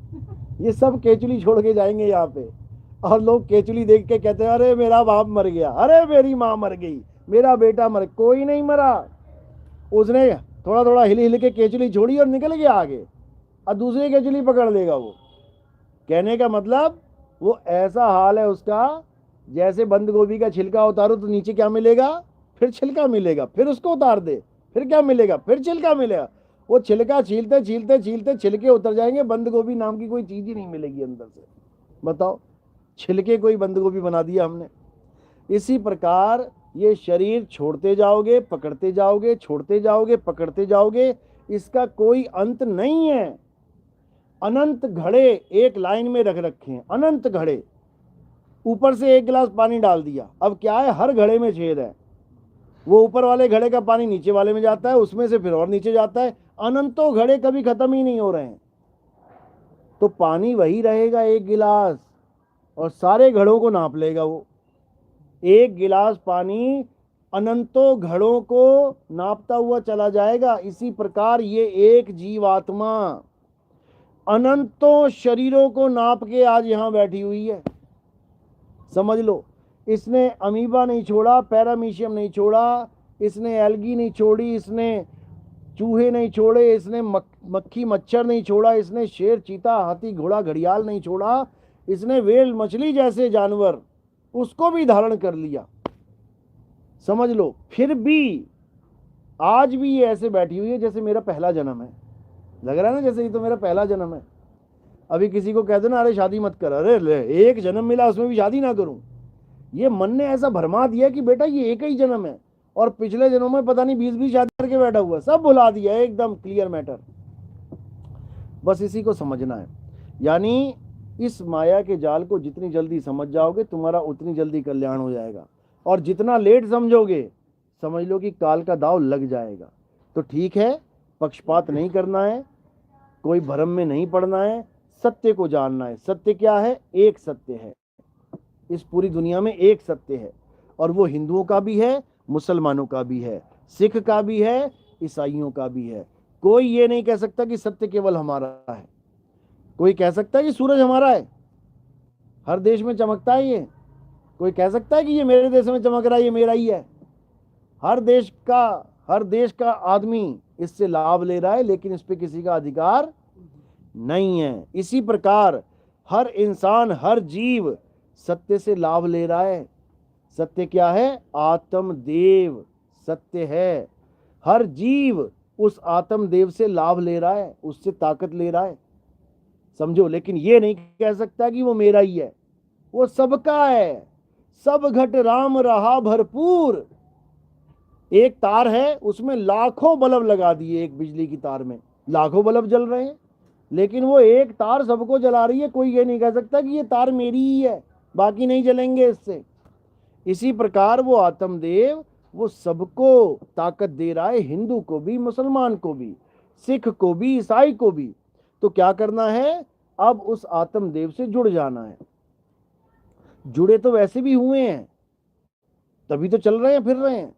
ये सब केचुली छोड़ के जाएंगे यहाँ पे। और लोग केचुली देख के कहते हैं अरे मेरा बाप मर गया, अरे मेरी माँ मर गई, मेरा बेटा मर। कोई नहीं मरा। उसने थोड़ा थोड़ा हिल हिल के केचुली छोड़ी और निकल गया आगे, और दूसरी केचुली पकड़ लेगा वो। कहने का मतलब वो ऐसा हाल है उसका, जैसे बंद गोभी का छिलका उतारो तो नीचे क्या मिलेगा? फिर छिलका मिलेगा, फिर उसको उतार दे, फिर क्या मिलेगा? फिर छिलका मिलेगा। वो छिलका छीलते छीलते छीलते छिलके उतर जाएंगे, बंद गोभी नाम की कोई चीज ही नहीं मिलेगी अंदर से। बताओ, छिलके कोई बंद गोभी बना दिया हमने। इसी प्रकार ये शरीर छोड़ते जाओगे, पकड़ते जाओगे, छोड़ते जाओगे, पकड़ते जाओगे, इसका कोई अंत नहीं है। अनंत घड़े एक लाइन में रख रखे हैं, अनंत घड़े। ऊपर से एक गिलास पानी डाल दिया, अब क्या है, हर घड़े में छेद है। वो ऊपर वाले घड़े का पानी नीचे वाले में जाता है, उसमें से फिर और नीचे जाता है। अनंतों घड़े कभी खत्म ही नहीं हो रहे हैं। तो पानी वही रहेगा एक गिलास, और सारे घड़ों को नाप लेगा वो। एक गिलास पानी अनंतों घड़ों को नापता हुआ चला जाएगा। इसी प्रकार ये एक जीवात्मा अनंतों शरीरों को नाप के आज यहां बैठी हुई है। समझ लो, इसने अमीबा नहीं छोड़ा, पैरामीशियम नहीं छोड़ा, इसने एल्गी नहीं छोड़ी, इसने चूहे नहीं छोड़े, इसने मक्खी मच्छर नहीं छोड़ा, इसने शेर चीता हाथी घोड़ा घड़ियाल नहीं छोड़ा, इसने व्हेल मछली जैसे जानवर उसको भी धारण कर लिया। समझ लो, फिर भी आज भी ये ऐसे बैठी हुई है जैसे मेरा पहला जन्म है। लग रहा है ना जैसे ये तो मेरा पहला जन्म है। अभी किसी को कह दो ना, अरे शादी मत कर, अरे ले एक जन्म मिला उसमें भी शादी ना करूं। ये मन ने ऐसा भरमा दिया कि बेटा ये एक ही जन्म है, और पिछले जन्मों में पता नहीं 20-20 शादी करके बैठा हुआ, सब भुला दिया, एकदम क्लियर मैटर। बस इसी को समझना है। यानी इस माया के जाल को जितनी जल्दी समझ जाओगे तुम्हारा उतनी जल्दी कल्याण हो जाएगा, और जितना लेट समझोगे समझ लो कि काल का दाव लग जाएगा। तो ठीक है, पक्षपात नहीं करना है, कोई भ्रम में नहीं पड़ना है, सत्य को जानना है। सत्य क्या है? एक सत्य है, इस पूरी दुनिया में एक सत्य है, और वो हिंदुओं का भी है, मुसलमानों का भी है, सिख का भी है, ईसाइयों का भी है। कोई ये नहीं कह सकता कि सत्य केवल हमारा है। कोई कह सकता है कि सूरज हमारा है, हर देश में चमकता है ये? कोई कह सकता है कि ये मेरे देश में चमक रहा है, ये मेरा ही है? हर देश का आदमी इससे लाभ ले रहा है, लेकिन इस पे किसी का अधिकार नहीं है। इसी प्रकार हर इंसान, हर जीव सत्य से लाभ ले रहा है। सत्य क्या है? आत्मदेव सत्य है। हर जीव उस आत्मदेव से लाभ ले रहा है, उससे ताकत ले रहा है, समझो। लेकिन ये नहीं कह सकता कि वो मेरा ही है, वो सबका है। सब घट राम रहा भरपूर। एक तार है, उसमें लाखों बल्ब लगा दिए, एक बिजली की तार में लाखों बल्ब जल रहे हैं, लेकिन वो एक तार सबको जला रही है। कोई ये नहीं कह सकता कि ये तार मेरी ही है, बाकी नहीं जलेंगे इससे। इसी प्रकार वो आत्मदेव वो सबको ताकत दे रहा है, हिंदू को भी, मुसलमान को भी, सिख को भी, ईसाई को भी। तो क्या करना है? अब उस आत्मदेव से जुड़ जाना है। जुड़े तो वैसे भी हुए हैं, तभी तो चल रहे हैं फिर रहे हैं।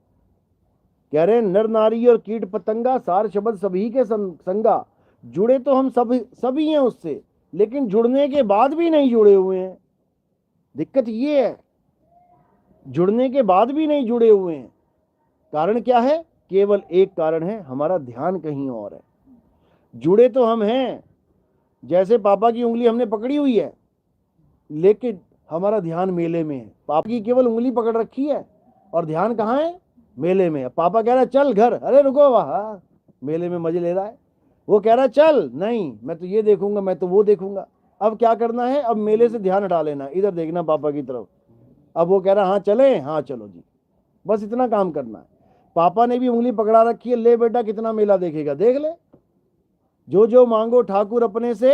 कह रहे हैं नर नारी और कीट पतंगा सार शब्द सभी के संगा। जुड़े तो हम सभी हैं उससे, लेकिन जुड़ने के बाद भी नहीं जुड़े हुए हैं। दिक्कत ये है, जुड़ने के बाद भी नहीं जुड़े हुए हैं। कारण क्या है? केवल एक कारण है, हमारा ध्यान कहीं और है। जुड़े तो हम हैं, जैसे पापा की उंगली हमने पकड़ी हुई है, लेकिन हमारा ध्यान मेले में है। पापा की केवल उंगली पकड़ रखी है और ध्यान कहाँ है? मेले में। पापा कह रहा है चल घर, अरे रुको, वाह, मेले में मजे ले रहा है। वो कह रहा है चल, नहीं मैं तो ये देखूंगा, मैं तो वो देखूंगा। अब क्या करना है? अब मेले से ध्यान हटा लेना, इधर देखना पापा की तरफ। अब वो कह रहा हाँ चले, हाँ चलो जी, बस इतना काम करना है। पापा ने भी उंगली पकड़ा रखी है, ले बेटा कितना मेला देखेगा, देख ले। जो जो मांगो ठाकुर अपने से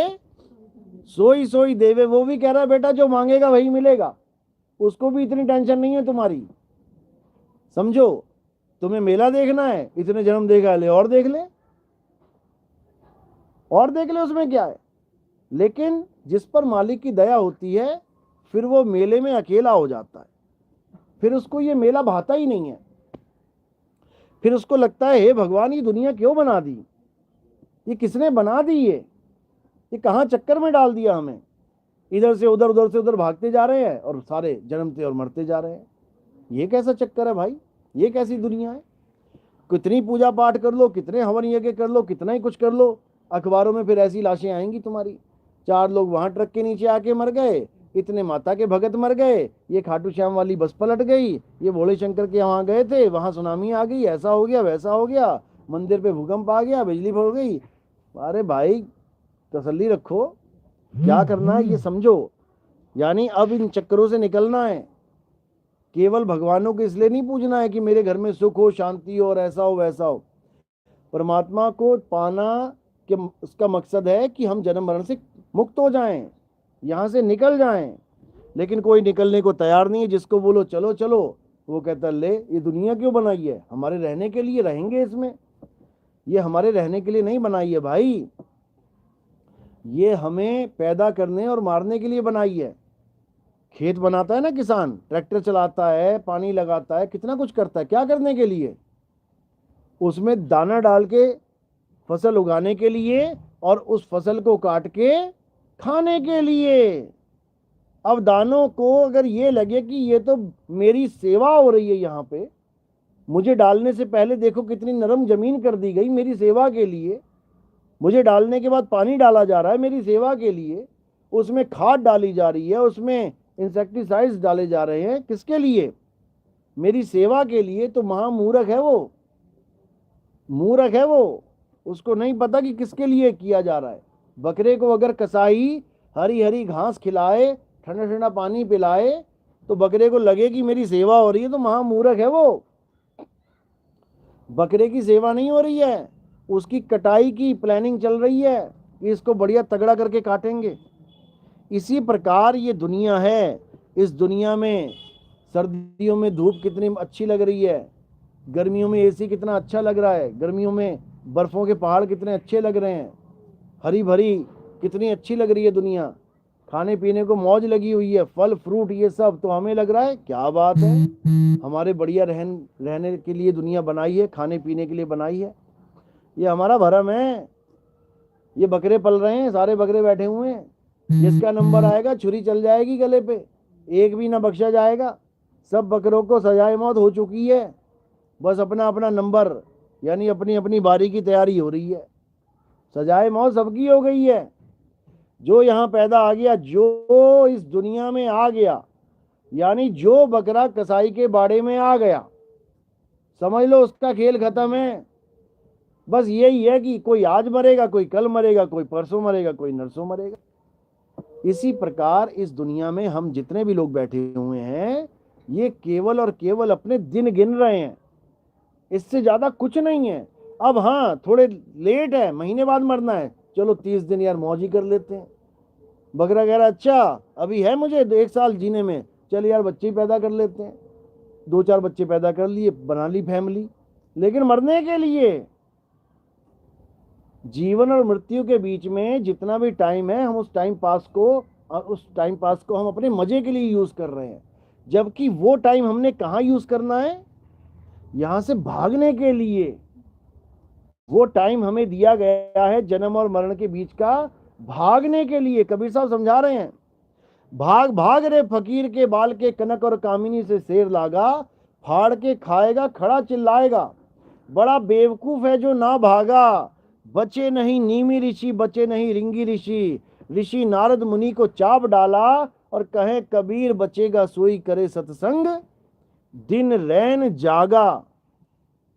सोई सोई देवे। वो भी कह रहा है बेटा जो मांगेगा वही मिलेगा, उसको भी इतनी टेंशन नहीं है तुम्हारी, समझो। तुम्हें मेला देखना है, इतने जन्म देखा, ले और देख ले, और देख ले, उसमें क्या है। लेकिन जिस पर मालिक की दया होती है, फिर वो मेले में अकेला हो जाता है, फिर उसको ये मेला भाता ही नहीं है। फिर उसको लगता है हे भगवान, ये दुनिया क्यों बना दी, ये किसने बना दी, ये कहाँ चक्कर में डाल दिया हमें। इधर से उधर, उधर से उधर भागते जा रहे हैं, और सारे जन्मते और मरते जा रहे हैं। ये कैसा चक्कर है भाई, ये कैसी दुनिया है। कितनी पूजा पाठ कर लो, कितने हवन यज्ञ कर लो, कितना ही कुछ कर लो, अखबारों में फिर ऐसी लाशें आएंगी तुम्हारी। 4 लोग वहां ट्रक के नीचे आके मर गए, इतने माता के भगत मर गए, ये खाटू श्याम वाली बस पलट गई, ये भोले शंकर के वहां गए थे, वहां सुनामी आ गई, ऐसा हो गया, वैसा हो गया, मंदिर पे भूकंप आ गया, बिजली हो गई। अरे भाई तसल्ली रखो, क्या करना है ये समझो। यानी अब इन चक्करों से निकलना है। केवल भगवानों को इसलिए नहीं पूजना है कि मेरे घर में सुख हो, शांति हो, और ऐसा हो वैसा हो। परमात्मा को पाना के उसका मकसद है कि हम जन्म मरण से मुक्त हो जाएं, यहाँ से निकल जाएं। लेकिन कोई निकलने को तैयार नहीं है। जिसको बोलो चलो चलो, वो कहता ले ये दुनिया क्यों बनाई है, हमारे रहने के लिए रहेंगे इसमें, ये हमारे रहने के लिए नहीं बनाई है भाई, ये हमें पैदा करने और मारने के लिए बनाई है। खेत बनाता है ना किसान, ट्रैक्टर चलाता है, पानी लगाता है, कितना कुछ करता है, क्या करने के लिए? उसमें दाना डाल के फसल उगाने के लिए, और उस फसल को काट के खाने के लिए। अब दानों को अगर ये लगे कि ये तो मेरी सेवा हो रही है यहाँ पे, मुझे डालने से पहले देखो कितनी नरम जमीन कर दी गई मेरी सेवा के लिए, मुझे डालने के बाद पानी डाला जा रहा है मेरी सेवा के लिए, उसमें खाद डाली जा रही है, उसमें इंसेक्टिसाइड्स डाले जा रहे हैं, किसके लिए? मेरी सेवा के लिए। तो महामूर्ख है वो, मूर्ख है वो, उसको नहीं पता कि किसके लिए किया जा रहा है। बकरे को अगर कसाई हरी हरी घास खिलाए, ठंडा ठंडा पानी पिलाए, तो बकरे को लगे कि मेरी सेवा हो रही है, तो महामूर्ख है वो। बकरे की सेवा नहीं हो रही है, उसकी कटाई की प्लानिंग चल रही है कि इसको बढ़िया तगड़ा करके काटेंगे। इसी प्रकार ये दुनिया है। इस दुनिया में सर्दियों में धूप कितनी अच्छी लग रही है, गर्मियों में एसी कितना अच्छा लग रहा है, गर्मियों में बर्फों के पहाड़ कितने अच्छे लग रहे हैं, हरी भरी कितनी अच्छी लग रही है दुनिया, खाने पीने को मौज लगी हुई है, फल फ्रूट ये सब। तो हमें लग रहा है क्या बात है, हमारे बढ़िया रहने के लिए दुनिया बनाई है, खाने पीने के लिए बनाई है, ये हमारा भरम है। ये बकरे पल रहे हैं, सारे बकरे बैठे हुए हैं, जिसका नंबर आएगा छुरी चल जाएगी गले पे, एक भी ना बख्शा जाएगा। सब बकरों को सजाए मौत हो चुकी है, बस अपना अपना नंबर यानी अपनी अपनी बारी की तैयारी हो रही है। सजाए मौत सबकी हो गई है। जो यहाँ पैदा आ गया, जो इस दुनिया में आ गया, यानी जो बकरा कसाई के बाड़े में आ गया, समझ लो उसका खेल खत्म है। बस यही है कि कोई आज मरेगा, कोई कल मरेगा, कोई परसों मरेगा, कोई नरसों मरेगा। इसी प्रकार इस दुनिया में हम जितने भी लोग बैठे हुए हैं, ये केवल और केवल अपने दिन गिन रहे हैं, इससे ज्यादा कुछ नहीं है। अब हाँ थोड़े लेट है, महीने बाद मरना है, चलो 30 दिन यार मौज ही कर लेते हैं। बकरा कह रहा अच्छा अभी है मुझे 1 साल जीने में, चल यार बच्चे ही पैदा कर लेते हैं, 2-4 बच्चे पैदा कर लिए, बना ली फैमिली। लेकिन मरने के लिए, जीवन और मृत्यु के बीच में जितना भी टाइम है, हम उस टाइम पास को हम अपने मजे के लिए यूज कर रहे हैं। जबकि वो टाइम हमने कहाँ यूज करना है? यहां से भागने के लिए। वो टाइम हमें दिया गया है जन्म और मरण के बीच का, भागने के लिए। कबीर साहब समझा रहे हैं, भाग भाग रे फकीर के बाल के, कनक और कामिनी से शेर लागा, फाड़ के खाएगा खड़ा चिल्लाएगा। बड़ा बेवकूफ है जो ना भागा, बचे नहीं नीमी ऋषि, बचे नहीं रिंगी ऋषि। ऋषि नारद मुनि को चाप डाला और कहे कबीर बचेगा सोई करे सत्संग, दिन रैन जागा।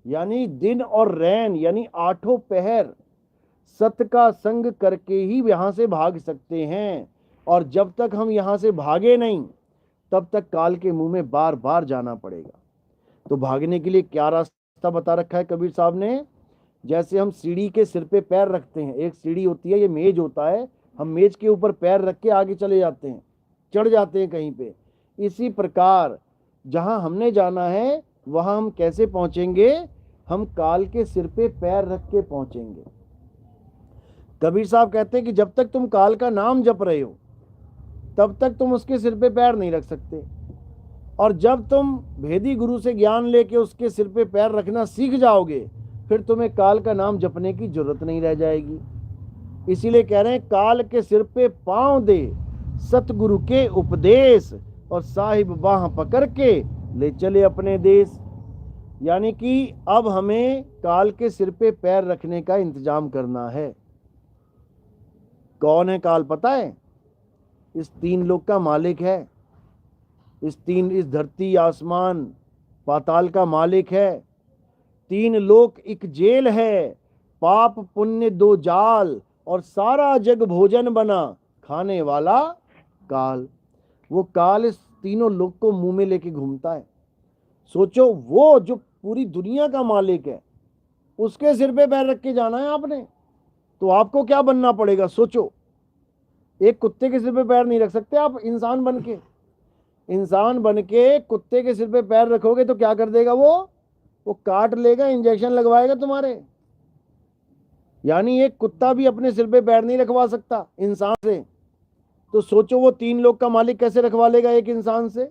यानी दिन और रैन यानी 8 पहर सत का संग करके ही यहां से भाग सकते हैं। और जब तक हम यहां से भागे नहीं, तब तक काल के मुंह में बार बार जाना पड़ेगा। तो भागने के लिए क्या रास्ता बता रखा है कबीर साहब ने? जैसे हम सीढ़ी के सिर पे पैर रखते हैं, एक सीढ़ी होती है, ये मेज होता है, हम मेज के ऊपर पैर रख के आगे चले जाते हैं, चढ़ जाते हैं कहीं पे। इसी प्रकार जहां हमने जाना है वहां हम कैसे पहुंचेंगे? हम काल के सिर पे पैर रख के पहुंचेंगे। कबीर साहब कहते हैं कि जब तक तुम काल का नाम जप रहे हो, तब तक तुम उसके सिर पे पैर नहीं रख सकते। और जब तुम भेदी गुरु से ज्ञान लेके उसके सिर पे पैर रखना सीख जाओगे, फिर तुम्हें काल का नाम जपने की जरूरत नहीं रह जाएगी। इसीलिए कह रहे हैं काल के सिर पे पांव दे, सतगुरु के उपदेश, और साहिब बाह पकड़ के ले चले अपने देश। यानी कि अब हमें काल के सिर पे पैर रखने का इंतजाम करना है। कौन है काल पता है? इस 3 लोक का मालिक है, इस धरती आसमान पाताल का मालिक है। 3 लोक एक जेल है, पाप पुण्य 2 जाल, और सारा जग भोजन बना, खाने वाला काल। वो काल इस तीनों लोक को मुंह में लेके घूमता है। सोचो, वो जो पूरी दुनिया का मालिक है, उसके सिर पे पैर रख के जाना है आपने, तो आपको क्या बनना पड़ेगा? सोचो, एक कुत्ते के सिर पे पैर नहीं रख सकते आप। इंसान बन के कुत्ते के सिर पे पैर रखोगे तो क्या कर देगा वो काट लेगा, इंजेक्शन लगवाएगा तुम्हारे। यानी एक कुत्ता भी अपने सिर पे पैर नहीं रखवा सकता इंसान से। तो सोचो वो 3 लोग का मालिक कैसे रखवा लेगा एक इंसान से?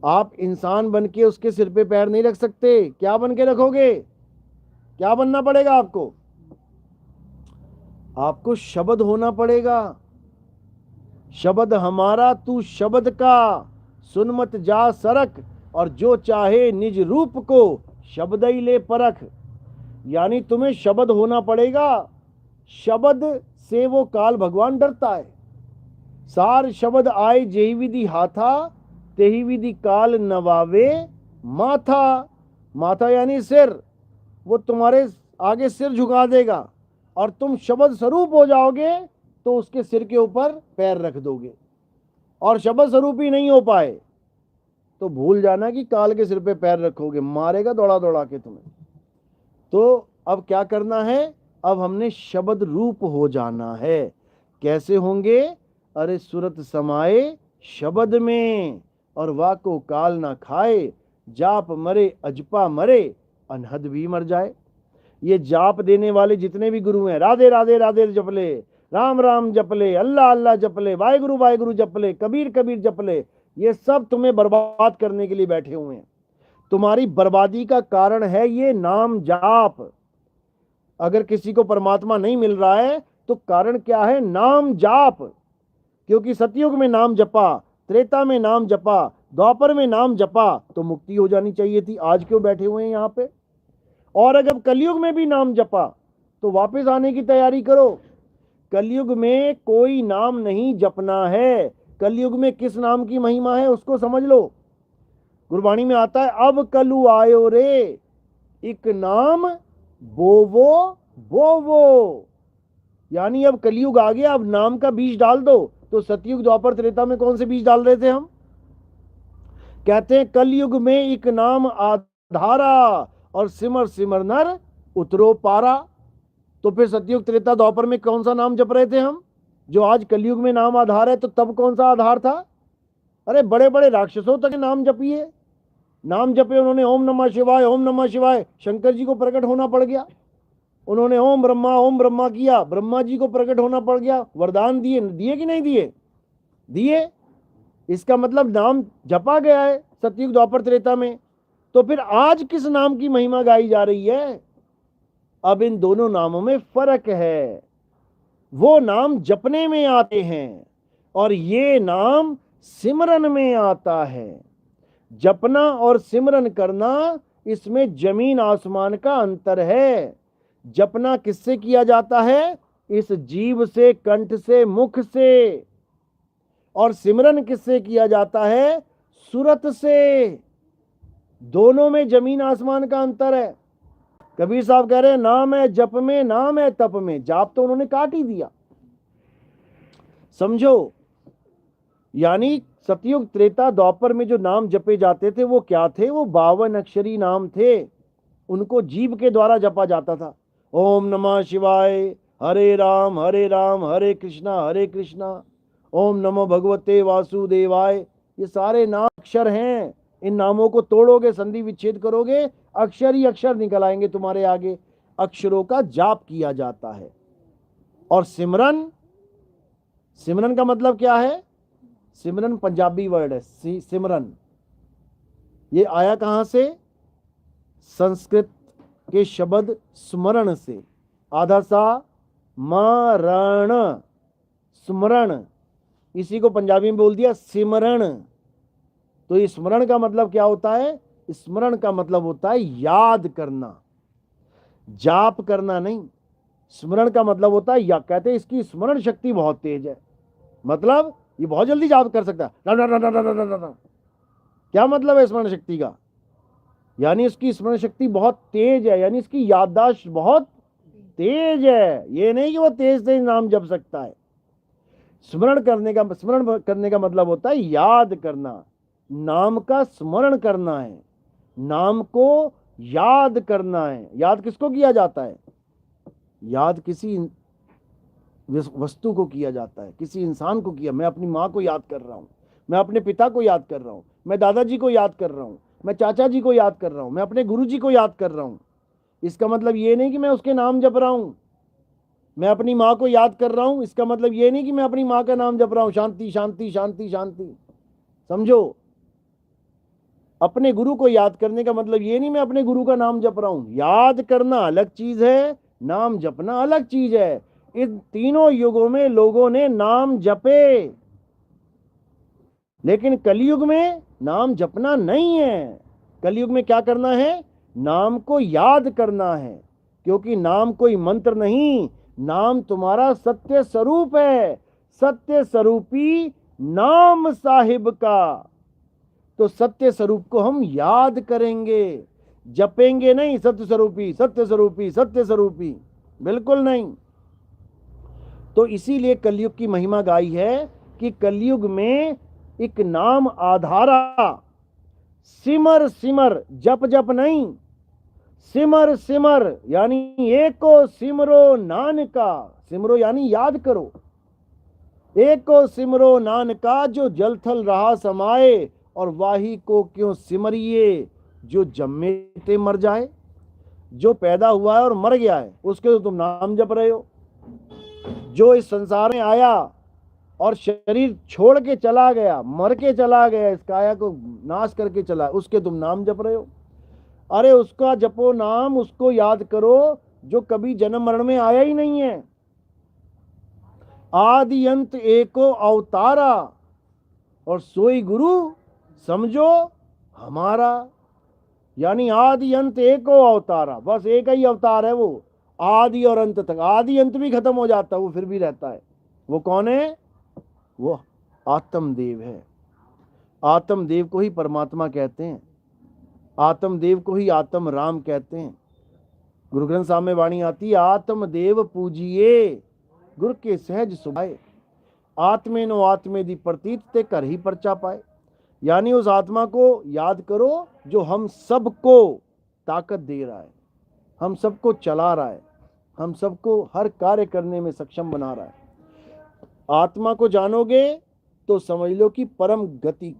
आप इंसान बन के उसके सिर पे पैर नहीं रख सकते। क्या बन के रखोगे? क्या बनना पड़ेगा आपको? आपको शब्द होना पड़ेगा। शब्द हमारा तू शब्द का, सुन मत जा सरक, और जो चाहे निज रूप को शब्द ही ले परख। यानी तुम्हें शब्द होना पड़ेगा, शब्द से वो काल भगवान डरता है। सार शब्द आए जेहि विधि हाथा, तेहि विधि काल नवावे माथा। माथा यानी सिर, वो तुम्हारे आगे सिर झुका देगा और तुम शब्द स्वरूप हो जाओगे तो उसके सिर के ऊपर पैर रख दोगे। और शब्द स्वरूप ही नहीं हो पाए तो भूल जाना कि काल के सिर पे पैर रखोगे, मारेगा दौड़ा दौड़ा के तुम्हें। तो अब क्या करना है, अब हमने शब्द रूप हो जाना है। कैसे होंगे? अरे सुरत समाए शब्द में, और वाको काल ना खाए, जाप मरे अजपा मरे, अनहद भी मर जाए। ये जाप देने वाले जितने भी गुरु हैं, राधे राधे राधे जपले, राम राम जपले, अल्लाह अल्लाह जपले, वाहेगुरु जपले, कबीर कबीर जपले, ये सब तुम्हें बर्बाद करने के लिए बैठे हुए हैं। तुम्हारी बर्बादी का कारण है ये नाम जाप। अगर किसी को परमात्मा नहीं मिल रहा है तो कारण क्या है? नाम जाप। क्योंकि सतयुग में नाम जपा, त्रेता में नाम जपा, द्वापर में नाम जपा तो मुक्ति हो जानी चाहिए थी। आज क्यों बैठे हुए हैं यहाँ पे? और अगर कलयुग में भी नाम जपा तो वापस आने की तैयारी करो। कलयुग में कोई नाम नहीं जपना है। कलयुग में किस नाम की महिमा है उसको समझ लो। गुरबाणी में आता है, अब कलु आयो रे, एक नाम बोवो बोवो। यानी अब कलयुग आ गया, अब नाम का बीज डाल दो। तो सतयुग द्वापर त्रेता में कौन से बीज डाल रहे थे हम? कहते हैं कलयुग में एक नाम आधारा, और सिमर सिमर नर उतरो पारा। तो फिर सतयुग त्रेता द्वापर में कौन सा नाम जप रहे थे हम? जो आज कलयुग में नाम आधार है, तो तब कौन सा आधार था? अरे बड़े बड़े राक्षसों तक नाम जपिए, नाम जपे उन्होंने, ओम नमः शिवाय, ओम नमः शिवाय। शंकर जी को प्रकट होना पड़ गया, उन्होंने ओम ब्रह्मा किया, ब्रह्मा जी को प्रकट होना पड़ गया। वरदान दिए, दिए कि नहीं दिए? दिए। इसका मतलब नाम जपा गया है सतयुग द्वापर त्रेता में। तो फिर आज किस नाम की महिमा गाई जा रही है? अब इन दोनों नामों में फर्क है। वो नाम जपने में आते हैं और ये नाम सिमरन में आता है। जपना और सिमरन करना, इसमें जमीन आसमान का अंतर है। जपना किससे किया जाता है? इस जीव से, कंठ से, मुख से। और सिमरन किससे किया जाता है? सुरत से। दोनों में जमीन आसमान का अंतर है। कबीर साहब कह रहे हैं, नाम है जप में, नाम है तप में। जाप तो उन्होंने काट ही दिया, समझो। यानी सतयुग त्रेता द्वापर में जो नाम जपे जाते थे वो क्या थे? वो 52 अक्षरी नाम थे। उनको जीव के द्वारा जपा जाता था। ओम नमः शिवाय, हरे राम हरे कृष्णा, ओम नमो भगवते वासुदेवाय। ये सारे नाम अक्षर हैं। इन नामों को तोड़ोगे, संधि विच्छेद करोगे, अक्षर ही अक्षर निकल आएंगे तुम्हारे आगे। अक्षरों का जाप किया जाता है। और सिमरन, सिमरन का मतलब क्या है? सिमरन पंजाबी वर्ड है। सिमरन ये आया कहां से? संस्कृत के शब्द स्मरण से। आधा सा मरण, स्मरण, इसी को पंजाबी में बोल दिया सिमरण। तो ये स्मरण का मतलब क्या होता है? स्मरण का मतलब होता है याद करना, जाप करना नहीं। स्मरण का मतलब होता है, या कहते हैं इसकी स्मरण शक्ति बहुत तेज है। मतलब ये बहुत जल्दी जाप कर सकता है। क्या मतलब है स्मरण शक्ति का? यानी इसकी स्मरण शक्ति बहुत तेज है, यानी इसकी याददाश्त बहुत तेज है। ये नहीं कि वो तेज तेज नाम जप सकता है। स्मरण करने का मतलब होता है याद करना, नाम का स्मरण करना है, नाम को याद करना है। याद किसको किया जाता है? याद किसी वस्तु को किया जाता है, किसी इंसान को किया। मैं अपनी माँ को याद कर रहा हूँ, मैं अपने पिता को याद कर रहा हूँ, मैं दादाजी को याद कर रहा हूँ, मैं चाचा जी को याद कर रहा हूँ, मैं अपने गुरु जी को याद कर रहा हूँ। इसका मतलब ये नहीं कि मैं उसके नाम जप रहा हूँ। मैं अपनी माँ को याद कर रहा हूँ, इसका मतलब ये नहीं कि मैं अपनी माँ का नाम जप रहा हूँ, शांति शांति शांति शांति। समझो, अपने गुरु को याद करने का मतलब ये नहीं मैं अपने गुरु का नाम जप रहा हूँ। याद करना अलग चीज है, नाम जपना अलग चीज है। इन तीनों युगों में लोगों ने नाम जपे, लेकिन कलयुग में नाम जपना नहीं है। कलयुग में क्या करना है? नाम को याद करना है, क्योंकि नाम कोई मंत्र नहीं, नाम तुम्हारा सत्य स्वरूप है, सत्य स्वरूपी नाम साहिब का। तो सत्य स्वरूप को हम याद करेंगे, जपेंगे नहीं सत्य स्वरूपी सत्य स्वरूपी सत्य स्वरूपी, बिल्कुल नहीं। तो इसीलिए कलयुग की महिमा गाई है कि कलयुग में एक नाम आधारा, सिमर सिमर, जप जप नहीं, सिमर सिमर यानी एको सिमरो नानका, सिमरो यानी याद करो, एको सिमरो नानका जो जल थल रहा समाए, और वाही को क्यों सिमरिए जो जम्मे ते मर जाए। जो पैदा हुआ है और मर गया है उसके तो तुम नाम जप रहे हो, जो इस संसार में आया और शरीर छोड़ के चला गया, मर के चला गया, इस काया को नाश करके चला, उसके तुम नाम जप रहे हो। अरे उसका जपो नाम, उसको याद करो जो कभी जन्म मरण में आया ही नहीं है। आदि अंत एको अवतारा, और सोई गुरु समझो हमारा। यानी आदि अंत एको अवतारा, बस एक ही अवतार है वो, आदि और अंत तक। आदि अंत भी खत्म हो जाता है, वो फिर भी रहता है। वो कौन है? वो आत्मदेव है। आत्मदेव को ही परमात्मा कहते हैं, आत्मदेव को ही आत्म राम कहते हैं। गुरु ग्रंथ साहब में वाणी आती है, आत्मदेव पूजिए गुरु के सहज सुभाए, आत्मे नो आत्मे दी प्रतीत ते कर ही परचा पाए। यानी उस आत्मा को याद करो जो हम सबको ताकत दे रहा है, हम सबको चला रहा है, हम सबको हर कार्य करने में सक्षम बना रहा है। आत्मा को जानोगे तो समझ लो कि परम गति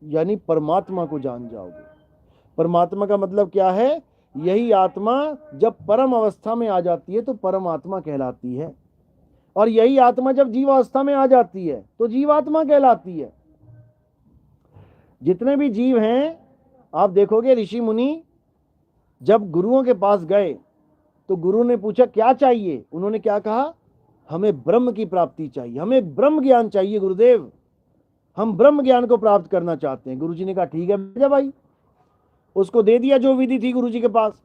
यानी परमात्मा को जान जाओगे। परमात्मा का मतलब क्या है? यही आत्मा जब परम अवस्था में आ जाती है तो परमात्मा कहलाती है, और यही आत्मा जब जीवावस्था में आ जाती है तो जीवात्मा कहलाती है। जितने भी जीव हैं आप देखोगे, ऋषि मुनि जब गुरुओं के पास गए तो गुरु ने पूछा क्या चाहिए, उन्होंने क्या कहा? हमें ब्रह्म की प्राप्ति चाहिए, हमें ब्रह्म ज्ञान चाहिए गुरुदेव, हम ब्रह्म ज्ञान को प्राप्त करना चाहते हैं। गुरुजी ने कहा ठीक है भेजा भाई, उसको दे दिया जो विधि थी गुरुजी के पास।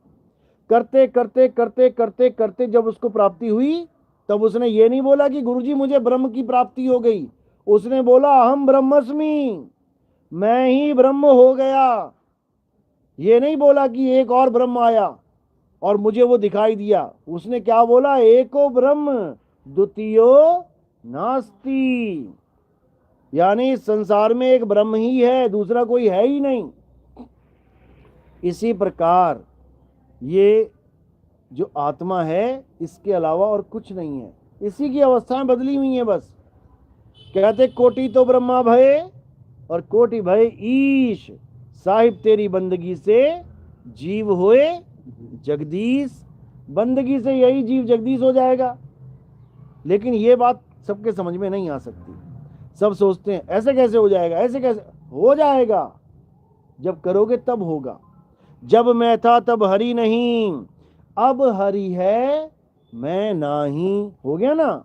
करते करते करते करते करते जब उसको प्राप्ति हुई तब उसने ये नहीं बोला कि गुरुजी मुझे ब्रह्म की प्राप्ति हो गई, उसने बोला अहम ब्रह्मस्मि, मैं ही ब्रह्म हो गया। ये नहीं बोला कि एक और ब्रह्म आया और मुझे वो दिखाई दिया, उसने क्या बोला? एको ब्रह्म द्वितीयो नास्ति, यानी संसार में एक ब्रह्म ही है, दूसरा कोई है ही नहीं। इसी प्रकार ये जो आत्मा है इसके अलावा और कुछ नहीं है, इसी की अवस्थाएं बदली हुई हैं बस। कहते कोटि तो ब्रह्मा भय और कोटि भय ईश, साहिब तेरी बंदगी से जीव होए जगदीश। बंदगी से यही जीव जगदीश हो जाएगा। लेकिन ये बात सबके समझ में नहीं आ सकती। सब सोचते हैं ऐसे कैसे हो जाएगा, ऐसे कैसे हो जाएगा? जब करोगे तब होगा। जब मैं था तब हरि नहीं, अब हरि है मैं नाही, हो गया ना?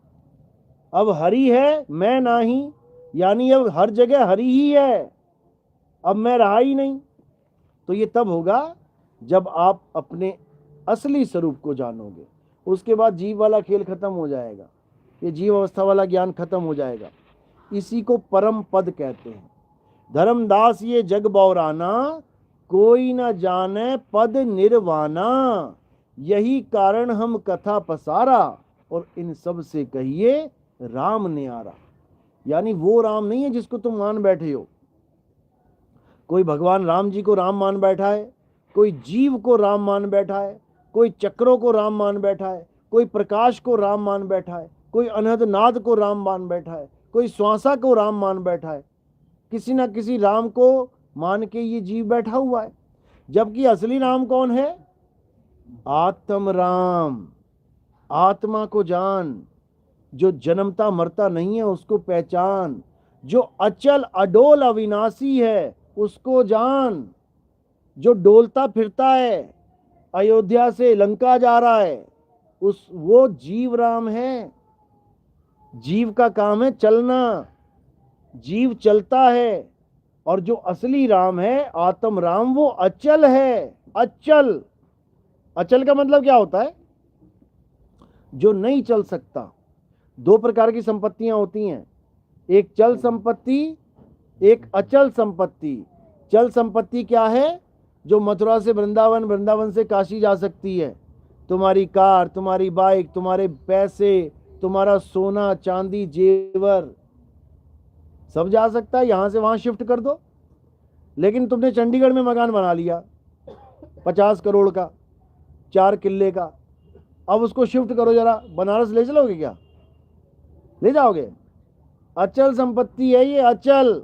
अब हरि है मैं नाही, यानी अब हर जगह हरि ही है, अब मैं रहा ही नहीं। तो ये तब होगा जब आप अपने असली स्वरूप को जानोगे। उसके बाद जीव वाला खेल खत्म हो जाएगा, ये जीव अवस्था वाला ज्ञान खत्म हो जाएगा। इसी को परम पद कहते हैं। धर्मदास ये जग बौराना, कोई न जाने पद निर्वाणा, यही कारण हम कथा पसारा, और इन सब से कहिए राम न्यारा। यानी वो राम नहीं है जिसको तुम मान बैठे हो। कोई भगवान राम जी को राम मान बैठा है, कोई जीव को राम मान बैठा है, कोई चक्रों को राम मान बैठा है, कोई प्रकाश को राम मान बैठा है, कोई अनहद नाद को राम मान बैठा है, कोई श्वासा को राम मान बैठा है। किसी ना किसी राम को मान के ये जीव बैठा हुआ है। जबकि असली राम कौन है? आत्म राम। आत्मा को जान, जो जन्मता मरता नहीं है उसको पहचान, जो अचल अडोल अविनाशी है उसको जान, जो डोलता फिरता है अयोध्या से लंका जा रहा है, वो जीव राम है। जीव का काम है चलना, जीव चलता है और जो असली राम है, आत्म राम, वो अचल है। अचल, अचल का मतलब क्या होता है? जो नहीं चल सकता। दो प्रकार की संपत्तियां होती हैं, एक चल संपत्ति, एक अचल संपत्ति। चल संपत्ति क्या है? जो मथुरा से वृंदावन, वृंदावन से काशी जा सकती है। तुम्हारी कार, तुम्हारी बाइक, तुम्हारे पैसे, तुम्हारा सोना चांदी जेवर सब जा सकता है, यहां से वहां शिफ्ट कर दो। लेकिन तुमने चंडीगढ़ में मकान बना लिया 50 करोड़ का, 4 किले का, अब उसको शिफ्ट करो, जरा बनारस ले चलोगे क्या? ले जाओगे? अचल संपत्ति है ये, अचल,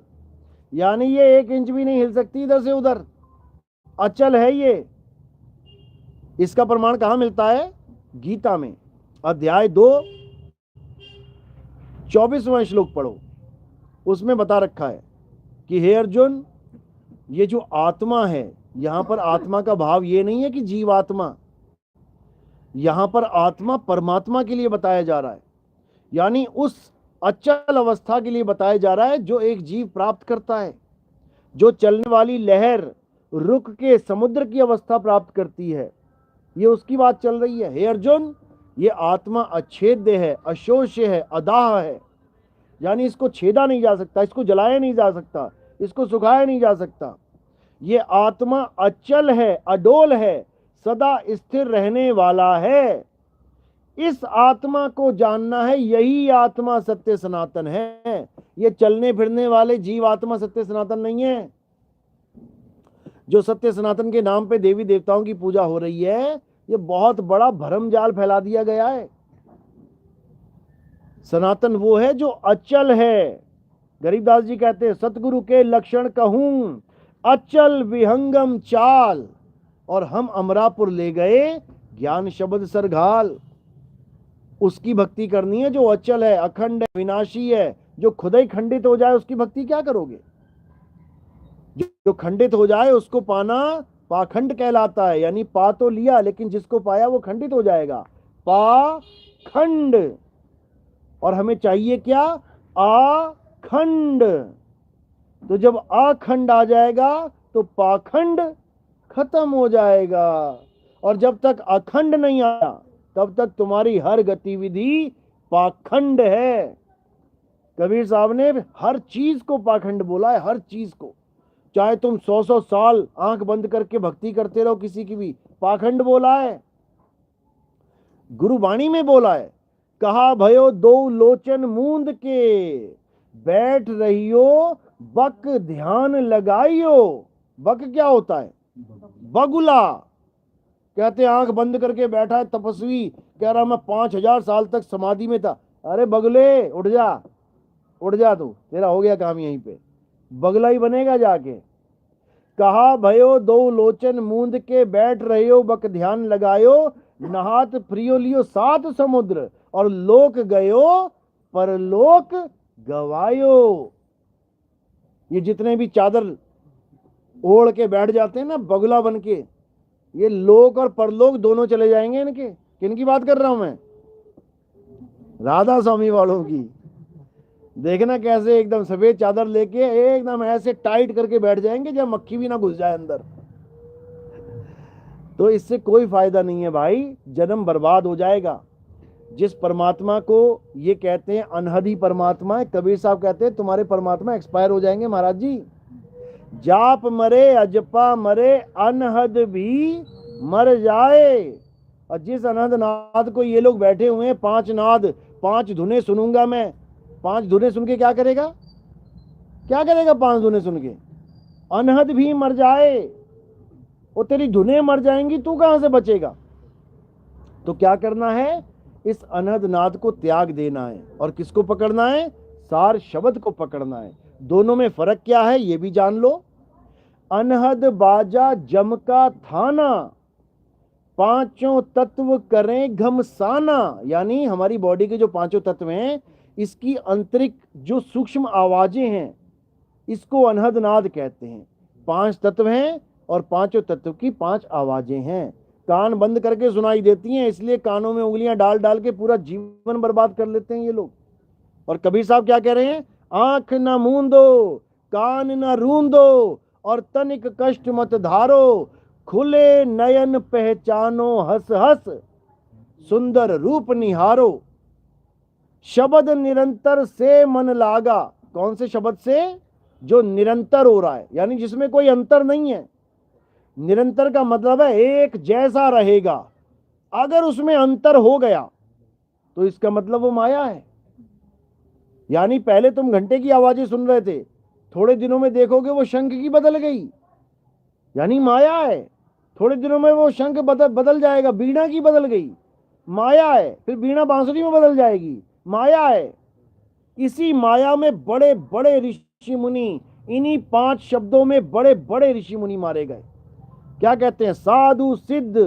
यानी ये 1 इंच भी नहीं हिल सकती इधर से उधर, अचल है ये। इसका प्रमाण कहां मिलता है? गीता में अध्याय 2 24वां श्लोक पढ़ो, उसमें बता रखा है कि हे अर्जुन, ये जो आत्मा है, यहां पर आत्मा का भाव ये नहीं है कि जीवात्मा, यहां पर आत्मा परमात्मा के लिए बताया जा रहा है, यानी उस अचल अवस्था के लिए बताया जा रहा है जो एक जीव प्राप्त करता है, जो चलने वाली लहर रुक के समुद्र की अवस्था प्राप्त करती है, ये उसकी बात चल रही है। हे अर्जुन, ये आत्मा अच्छेद्य है, अशोष्य है, अदाह है, यानी इसको छेदा नहीं जा सकता, इसको जलाया नहीं जा सकता, इसको सुखाया नहीं जा सकता। ये आत्मा अचल है, अडोल है, सदा स्थिर रहने वाला है। इस आत्मा को जानना है, यही आत्मा सत्य सनातन है। ये चलने फिरने वाले जीव आत्मा सत्य सनातन नहीं है। जो सत्य सनातन के नाम पे देवी देवताओं की पूजा हो रही है, ये बहुत बड़ा भरम जाल फैला दिया गया है। सनातन वो है जो अचल है। गरीबदास जी कहते हैं, सतगुरु के लक्षण कहूं अचल विहंगम चाल, और हम अमरापुर ले गए ज्ञान शब्द सरघाल। उसकी भक्ति करनी है जो अचल है, अखंड है, विनाशी है। जो खुद ही खंडित हो जाए उसकी भक्ति क्या करोगे? जो खंडित हो जाए उसको पाना पाखंड कहलाता है, यानी पा तो लिया लेकिन जिसको पाया वो खंडित हो जाएगा, पाखंड। और हमें चाहिए क्या? आखंड। तो जब आखंड आ जाएगा तो पाखंड खत्म हो जाएगा। और जब तक अखंड नहीं आया तब तक तुम्हारी हर गतिविधि पाखंड है। कबीर साहब ने हर चीज को पाखंड बोला है, हर चीज को। चाहे तुम 100 साल आंख बंद करके भक्ति करते रहो किसी की भी, पाखंड बोला है। गुरुवाणी में बोला है, कहा भयो दो लोचन मूंद के, बैठ रहियो बक ध्यान लगाइयो। बक क्या होता है? बगुला। कहते आंख बंद करके बैठा है तपस्वी, कह रहा मैं 5000 साल तक समाधि में था। अरे बगले, उठ जा, उठ जा, तू, तेरा हो गया काम यहीं पे, बगला ही बनेगा जाके। कहा भयो दो लोचन मूंद के, बैठ रहे हो बक ध्यान लगायो, नहात प्रियो लियो 7 समुद्र, और लोक गयो परलोक गवायो। ये जितने भी चादर ओढ़ के बैठ जाते हैं ना बगुला बन के, ये लोक और परलोक दोनों चले जाएंगे इनके। किनकी बात कर रहा हूं मैं? राधा स्वामी वालों की। देखना कैसे एकदम सफेद चादर लेके एकदम ऐसे टाइट करके बैठ जाएंगे जब मक्खी भी ना घुस जाए अंदर। तो इससे कोई फायदा नहीं है भाई, जन्म बर्बाद हो जाएगा। जिस परमात्मा को ये कहते हैं अनहदी परमात्मा है, कबीर साहब कहते हैं तुम्हारे परमात्मा एक्सपायर हो जाएंगे महाराज जी। जाप मरे अजपा मरे, अनहद भी मर जाए। और जिस अनहद नाद को ये लोग बैठे हुए हैं, 5 नाद 5 धुनें सुनूंगा मैं, 5 धुनें सुन के क्या करेगा? क्या करेगा 5 धुनें सुन के? अनहद भी मर जाए। वो तेरी धुनें मर जाएंगी, तू कहां से बचेगा? तो क्या करना है? इस अनहद नाद को त्याग देना है। और किसको पकड़ना है? सार शब्द को पकड़ना है। दोनों में फर्क क्या है ये भी जान लो। अनहद बाजा जम का थाना, 5 तत्व करें घमसाना, यानी हमारी बॉडी के जो 5 तत्व हैं, इसकी आंतरिक जो सूक्ष्म आवाजें हैं, इसको अनहद नाद कहते हैं। 5 तत्व हैं और 5 तत्व की 5 आवाजें हैं। कान बंद करके सुनाई देती हैं, इसलिए कानों में उंगलियां डाल डाल के पूरा जीवन बर्बाद कर लेते हैं ये लोग। और कबीर साहब क्या कह रहे हैं? आंख न मूंदो कान न रूंदो और तनिक कष्ट मत धारो, खुले नयन पहचानो हंस हंस, सुंदर रूप निहारो। शब्द निरंतर से मन लागा, कौन से शब्द से? जो निरंतर हो रहा है, यानी जिसमें कोई अंतर नहीं है। निरंतर का मतलब है एक जैसा रहेगा। अगर उसमें अंतर हो गया तो इसका मतलब वो माया है। यानी पहले तुम घंटे की आवाजें सुन रहे थे, थोड़े दिनों में देखोगे वो शंख की बदल गई, यानी माया है। थोड़े दिनों में वो शंख बदल जाएगा, बीणा की बदल गई, माया है। फिर बीणा बांसुरी में बदल जाएगी, माया है। इसी माया में बड़े बड़े ऋषि मुनि, इन्हीं 5 शब्दों में बड़े बड़े ऋषि मुनि मारे गए। क्या कहते हैं? साधु सिद्ध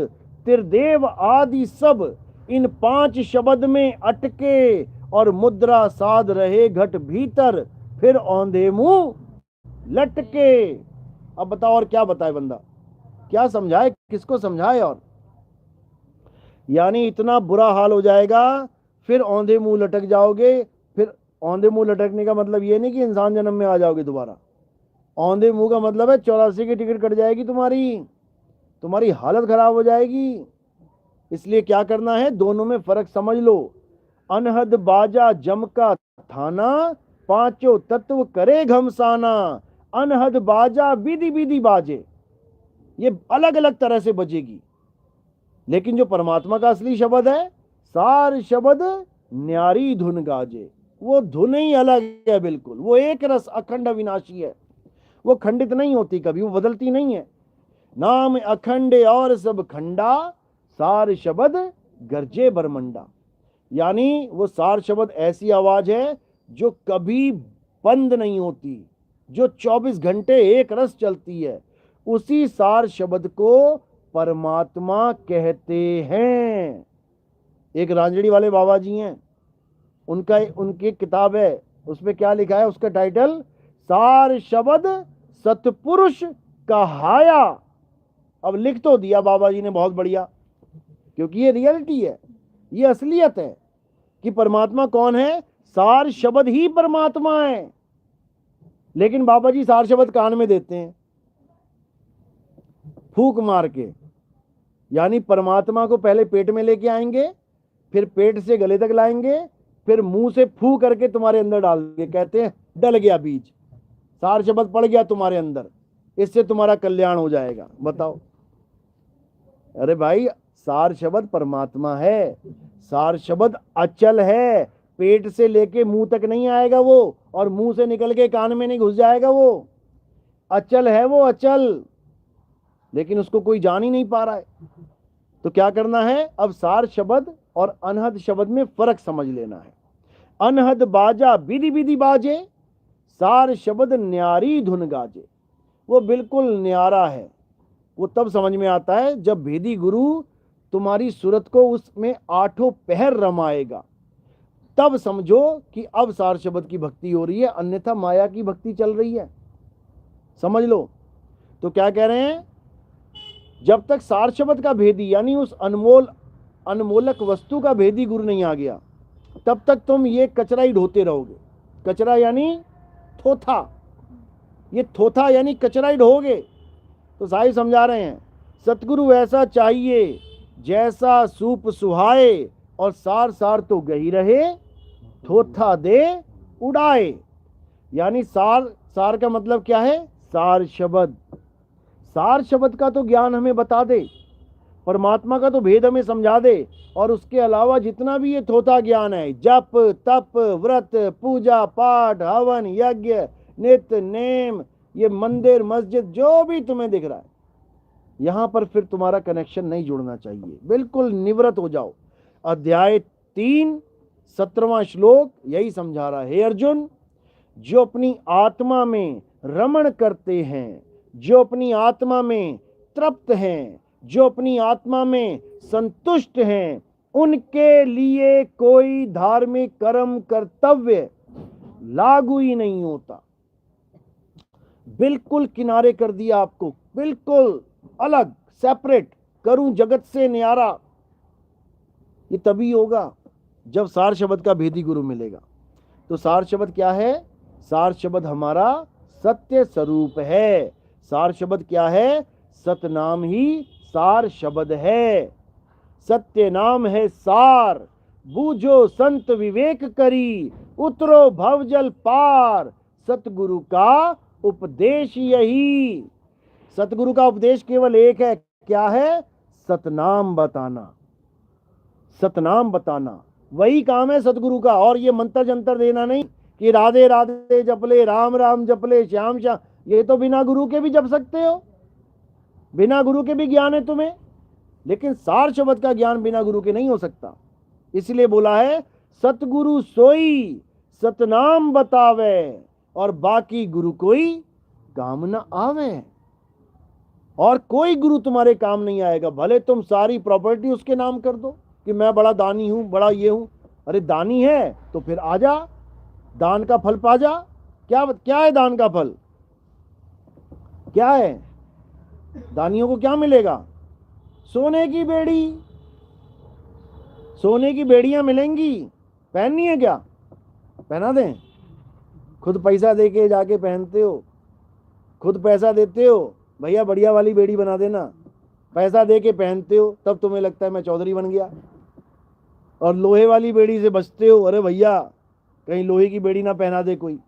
त्रिदेव आदि सब इन 5 शब्द में अटके और मुद्रा साध रहे घट भीतर, फिर औंधे मुंह लटके। अब बताओ और क्या बताए बंदा, क्या समझाए, किसको समझाए? और यानी इतना बुरा हाल हो जाएगा, फिर औंधे मुंह लटक जाओगे। फिर औंधे मुंह लटकने का मतलब ये नहीं कि इंसान जन्म में आ जाओगे दोबारा। औंधे मुंह का मतलब है 84 की टिकट कट जाएगी, तुम्हारी हालत खराब हो जाएगी। इसलिए क्या करना है, दोनों में फर्क समझ लो। अनहद बाजा जमका थाना, पांचों तत्व करे घमसाना। अनहद बाजा विधि विधि बाजे, ये अलग अलग तरह से बजेगी। लेकिन जो परमात्मा का असली शब्द है, सार शब्द न्यारी धुन गाजे, वो धुन ही अलग है बिल्कुल। वो एक रस अखंड अविनाशी है, वो खंडित नहीं होती कभी, वो बदलती नहीं है। नाम अखंड और सब खंडा, सार शब्द गर्जे बरमंडा। यानी वो सार शब्द ऐसी आवाज है जो कभी बंद नहीं होती, जो 24 घंटे एक रस चलती है। उसी सार शब्द को परमात्मा कहते हैं। एक रांझड़ी वाले बाबा जी हैं, उनकी किताब है, उसमें क्या लिखा है, उसका टाइटल सार शब्द सतपुरुष कहाया। अब लिख तो दिया बाबा जी ने, बहुत बढ़िया, क्योंकि ये रियलिटी है, ये असलियत है कि परमात्मा कौन है। सार शब्द ही परमात्मा है। लेकिन बाबा जी सार शब्द कान में देते हैं फूक मार के। यानी परमात्मा को पहले पेट में लेके आएंगे, फिर पेट से गले तक लाएंगे, फिर मुंह से फू करके तुम्हारे अंदर डाल देंगे। कहते हैं डल गया बीज, सार शब्द पड़ गया तुम्हारे अंदर, इससे तुम्हारा कल्याण हो जाएगा। बताओ, अरे भाई सार शब्द परमात्मा है, सार शब्द अचल है। पेट से लेके मुंह तक नहीं आएगा वो, और मुंह से निकल के कान में नहीं घुस जाएगा वो। अचल है वो, अचल। लेकिन उसको कोई जान ही नहीं पा रहा है। तो क्या करना है, अब सार शब्द और अनहद शब्द में फर्क समझ लेना है। अनहद बाजा विधि विधि बाजे, सार शब्द न्यारी धुन गाजे। वो बिल्कुल न्यारा है। वो तब समझ में आता है जब भेदी गुरु तुम्हारी सूरत को उसमें 8 पहर रमाएगा, तब समझो कि अब सार शब्द की भक्ति हो रही है, अन्यथा माया की भक्ति चल रही है। समझ लो। तो क्या कह रहे हैं, जब तक सार शब्द का भेदी यानी उस अनमोलक वस्तु का भेदी गुरु नहीं आ गया, तब तक तुम ये कचरा ही ढोते रहोगे। कचरा यानी थोथा, ये थोथा यानी कचरा ही ढोगे। तो साहिब समझा रहे हैं, सतगुरु ऐसा चाहिए जैसा सूप सुहाए, और सार सार तो गही रहे, थोथा दे उड़ाए। यानी सार का मतलब क्या है, सार शब्द। सार शब्द का तो ज्ञान हमें बता दे, परमात्मा का तो भेद हमें समझा दे, और उसके अलावा जितना भी ये थोथा ज्ञान है, जप तप व्रत पूजा पाठ हवन यज्ञ नित्य नेम, ये मंदिर मस्जिद जो भी तुम्हें दिख रहा है, यहां पर फिर तुम्हारा कनेक्शन नहीं जुड़ना चाहिए, बिल्कुल निवृत्त हो जाओ। अध्याय 3 17वां श्लोक यही समझा रहा है। हे अर्जुन, जो अपनी आत्मा में रमण करते हैं, जो अपनी आत्मा में तृप्त हैं, जो अपनी आत्मा में संतुष्ट हैं, उनके लिए कोई धार्मिक कर्म कर्तव्य लागू ही नहीं होता। बिल्कुल किनारे कर दिया आपको, बिल्कुल अलग, सेपरेट, करूं जगत से न्यारा। ये तभी होगा जब सार शब्द का भेदी गुरु मिलेगा। तो सार शब्द क्या है, सार शब्द हमारा सत्य स्वरूप है। सार शब्द क्या है? सतनाम ही सार शब्द है। सत्य नाम है सार, बूझो संत विवेक करी, उतरो भवजल पार, सतगुरु का उपदेश यही। सतगुरु का उपदेश केवल एक है, क्या है? सतनाम बताना। सतनाम बताना वही काम है सतगुरु का। और ये मंत्र जंतर देना नहीं कि राधे राधे जप ले, राम राम जप ले, श्याम श्याम, ये तो बिना गुरु के भी जप सकते हो, बिना गुरु के भी ज्ञान है तुम्हें, लेकिन सार शब्द का ज्ञान बिना गुरु के नहीं हो सकता। इसलिए बोला है सतगुरु सोई सतनाम बतावे, और बाकी गुरु कोई काम न आवे। और कोई गुरु तुम्हारे काम नहीं आएगा, भले तुम सारी प्रॉपर्टी उसके नाम कर दो कि मैं बड़ा दानी हूं, बड़ा ये हूं। अरे दानी है तो फिर आजा, दान का फल पा जा। क्या है दान का फल? क्या है? दानियों को क्या मिलेगा? सोने की बेड़ी, सोने की बेड़ियां मिलेंगी। पहननी है क्या? पहना दें। खुद पैसा देके जाके पहनते हो, खुद पैसा देते हो, भैया बढ़िया वाली बेड़ी बना देना, पैसा देके पहनते हो, तब तुम्हें लगता है मैं चौधरी बन गया। और लोहे वाली बेड़ी से बचते हो, अरे भैया कहीं लोहे की बेड़ी ना पहना दे कोई।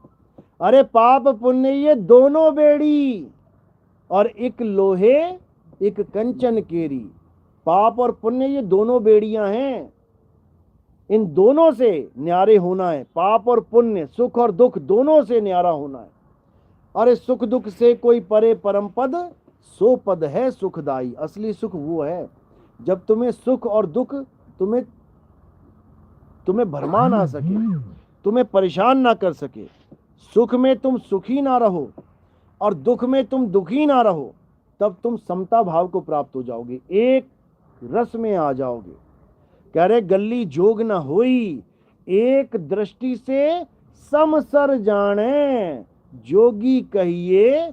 अरे पाप पुण्य ये दोनों बेड़ी, और एक लोहे एक कंचन केरी। पाप और पुण्य ये दोनों बेड़ियां हैं, इन दोनों से न्यारे होना है। पाप और पुण्य, सुख और दुख, दोनों से न्यारा होना है। अरे सुख दुख से कोई परे परम पद, सो पद है सुखदाई। असली सुख वो है जब तुम्हें सुख और दुख तुम्हें भरमा ना सके, तुम्हें परेशान ना कर सके। सुख में तुम सुखी ना रहो और दुख में तुम दुखी ना रहो, तब तुम समता भाव को प्राप्त हो जाओगे, एक रस में आ जाओगे। कह रहे गल्ली जोग न होई, एक दृष्टि से समसर जाने, जोगी कहिए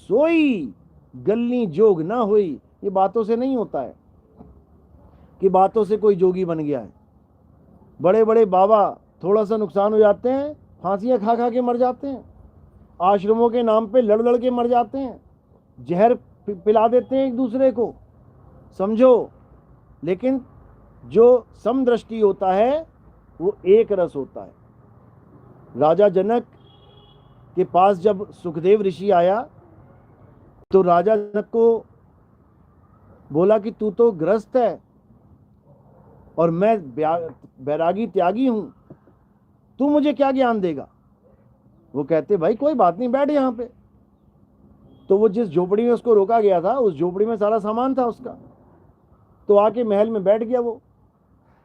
सोई, गल्ली जोग ना हुई। ये बातों से नहीं होता है कि बातों से कोई जोगी बन गया है। बड़े बड़े बाबा थोड़ा सा नुकसान हो जाते हैं, फांसियां खा खा के मर जाते हैं, आश्रमों के नाम पे लड़ लड़ के मर जाते हैं, जहर पिला देते हैं एक दूसरे को, समझो। लेकिन जो समदृष्टि होता है वो एक रस होता है। राजा जनक के पास जब सुखदेव ऋषि आया तो राजा जनक को बोला कि तू तो ग्रस्त है और मैं बैरागी त्यागी हूं, तू मुझे क्या ज्ञान देगा? वो कहते भाई कोई बात नहीं, बैठ यहां पे। तो वो जिस झोपड़ी में उसको रोका गया था, उस झोपड़ी में सारा सामान था उसका, तो आके महल में बैठ गया वो।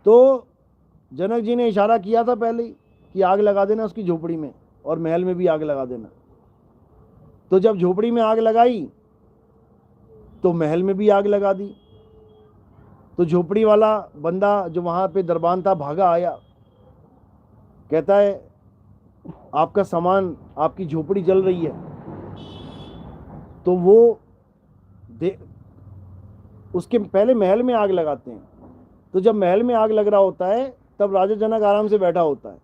तो जनक जी ने इशारा किया था पहले ही कि आग लगा देना उसकी झोपड़ी में, और महल में भी आग लगा देना। तो जब झोपड़ी में आग लगाई तो महल में भी आग लगा दी। तो झोपड़ी वाला बंदा जो वहां पे दरबान था भागा आया, कहता है आपका सामान, आपकी झोपड़ी जल रही है। तो वो उसके पहले महल में आग लगाते हैं। तो जब महल में आग लग रहा होता है तब राजा जनक आराम से बैठा होता है,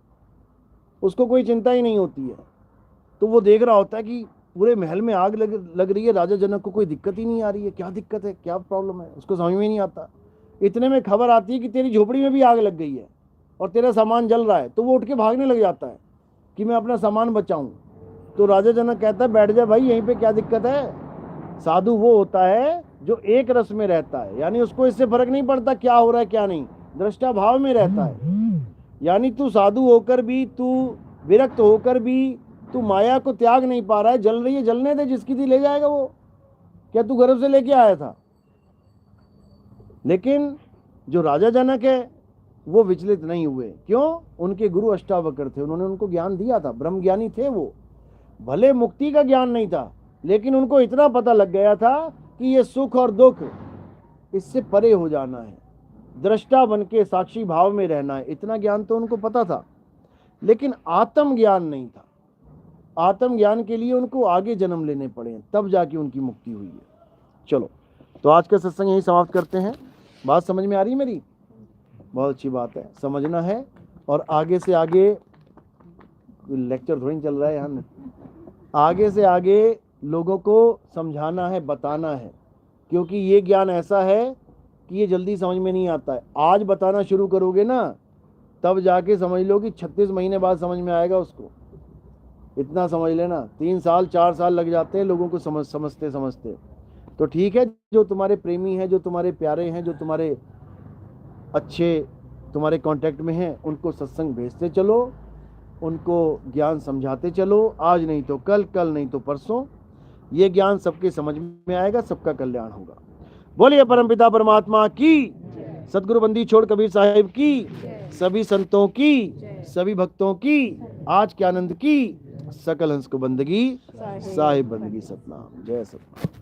उसको कोई चिंता ही नहीं होती है। तो वो देख रहा होता है कि पूरे महल में आग लग रही है, राजा जनक को कोई दिक्कत ही नहीं आ रही है। क्या दिक्कत है, क्या प्रॉब्लम है, उसको समझ में नहीं आता। इतने में खबर आती है कि तेरी झोपड़ी में भी आग लग गई है और तेरा सामान जल रहा है। तो वो उठ के भागने लग जाता है कि मैं अपना सामान बचाऊं। तो राजा जनक कहता है बैठ जा भाई यहीं पे, क्या दिक्कत है। साधु वो होता है जो एक रस में रहता है, यानी उसको इससे फर्क नहीं पड़ता क्या हो रहा है क्या नहीं, दृष्टा भाव में रहता है। यानी तू साधु होकर भी, तू विरक्त होकर भी तू माया को त्याग नहीं पा रहा है। जल रही है, जलने दे, जिसकी थी ले जाएगा वो, क्या तू गर्भ से लेके आया था। लेकिन जो राजा जनक है वो विचलित नहीं हुए, क्यों? उनके गुरु अष्टावक्र थे, उन्होंने उनको ज्ञान दिया था, ब्रह्म ज्ञानी थे वो। भले मुक्ति का ज्ञान नहीं था, लेकिन उनको इतना पता लग गया था कि ये सुख और दुख, इससे परे हो जाना है, दृष्टा बन के साक्षी भाव में रहना है, इतना ज्ञान तो उनको पता था। लेकिन आत्म ज्ञान नहीं था। आत्म ज्ञान के लिए उनको आगे जन्म लेने पड़े, तब जाके उनकी मुक्ति हुई है। चलो, तो आज का सत्संग यही समाप्त करते हैं। बात समझ में आ रही मेरी? बहुत अच्छी बात है, समझना है। और आगे से आगे लेक्चर थोड़ी चल रहा है यहाँ, आगे से आगे लोगों को समझाना है, बताना है, क्योंकि ये ज्ञान ऐसा है कि ये जल्दी समझ में नहीं आता है। आज बताना शुरू करोगे ना, तब जाके समझ लो कि 36 महीने बाद समझ में आएगा उसको। इतना समझ लेना, 3 साल 4 साल लग जाते हैं लोगों को समझते समझते। तो ठीक है, जो तुम्हारे प्रेमी हैं, जो तुम्हारे प्यारे हैं, जो तुम्हारे अच्छे तुम्हारे कांटेक्ट में हैं, उनको सत्संग भेजते चलो, उनको ज्ञान समझाते चलो। आज नहीं तो कल, कल नहीं तो परसों ये ज्ञान सबके समझ में आएगा, सबका कल्याण होगा। बोलिए परमपिता परमात्मा की, सदगुरु बंदी छोड़ कबीर साहिब की, सभी संतों की, सभी भक्तों की, आज के आनंद की, सकल हंस को बंदगी, साहिब बंदगी सतनाम। जय सतनाम।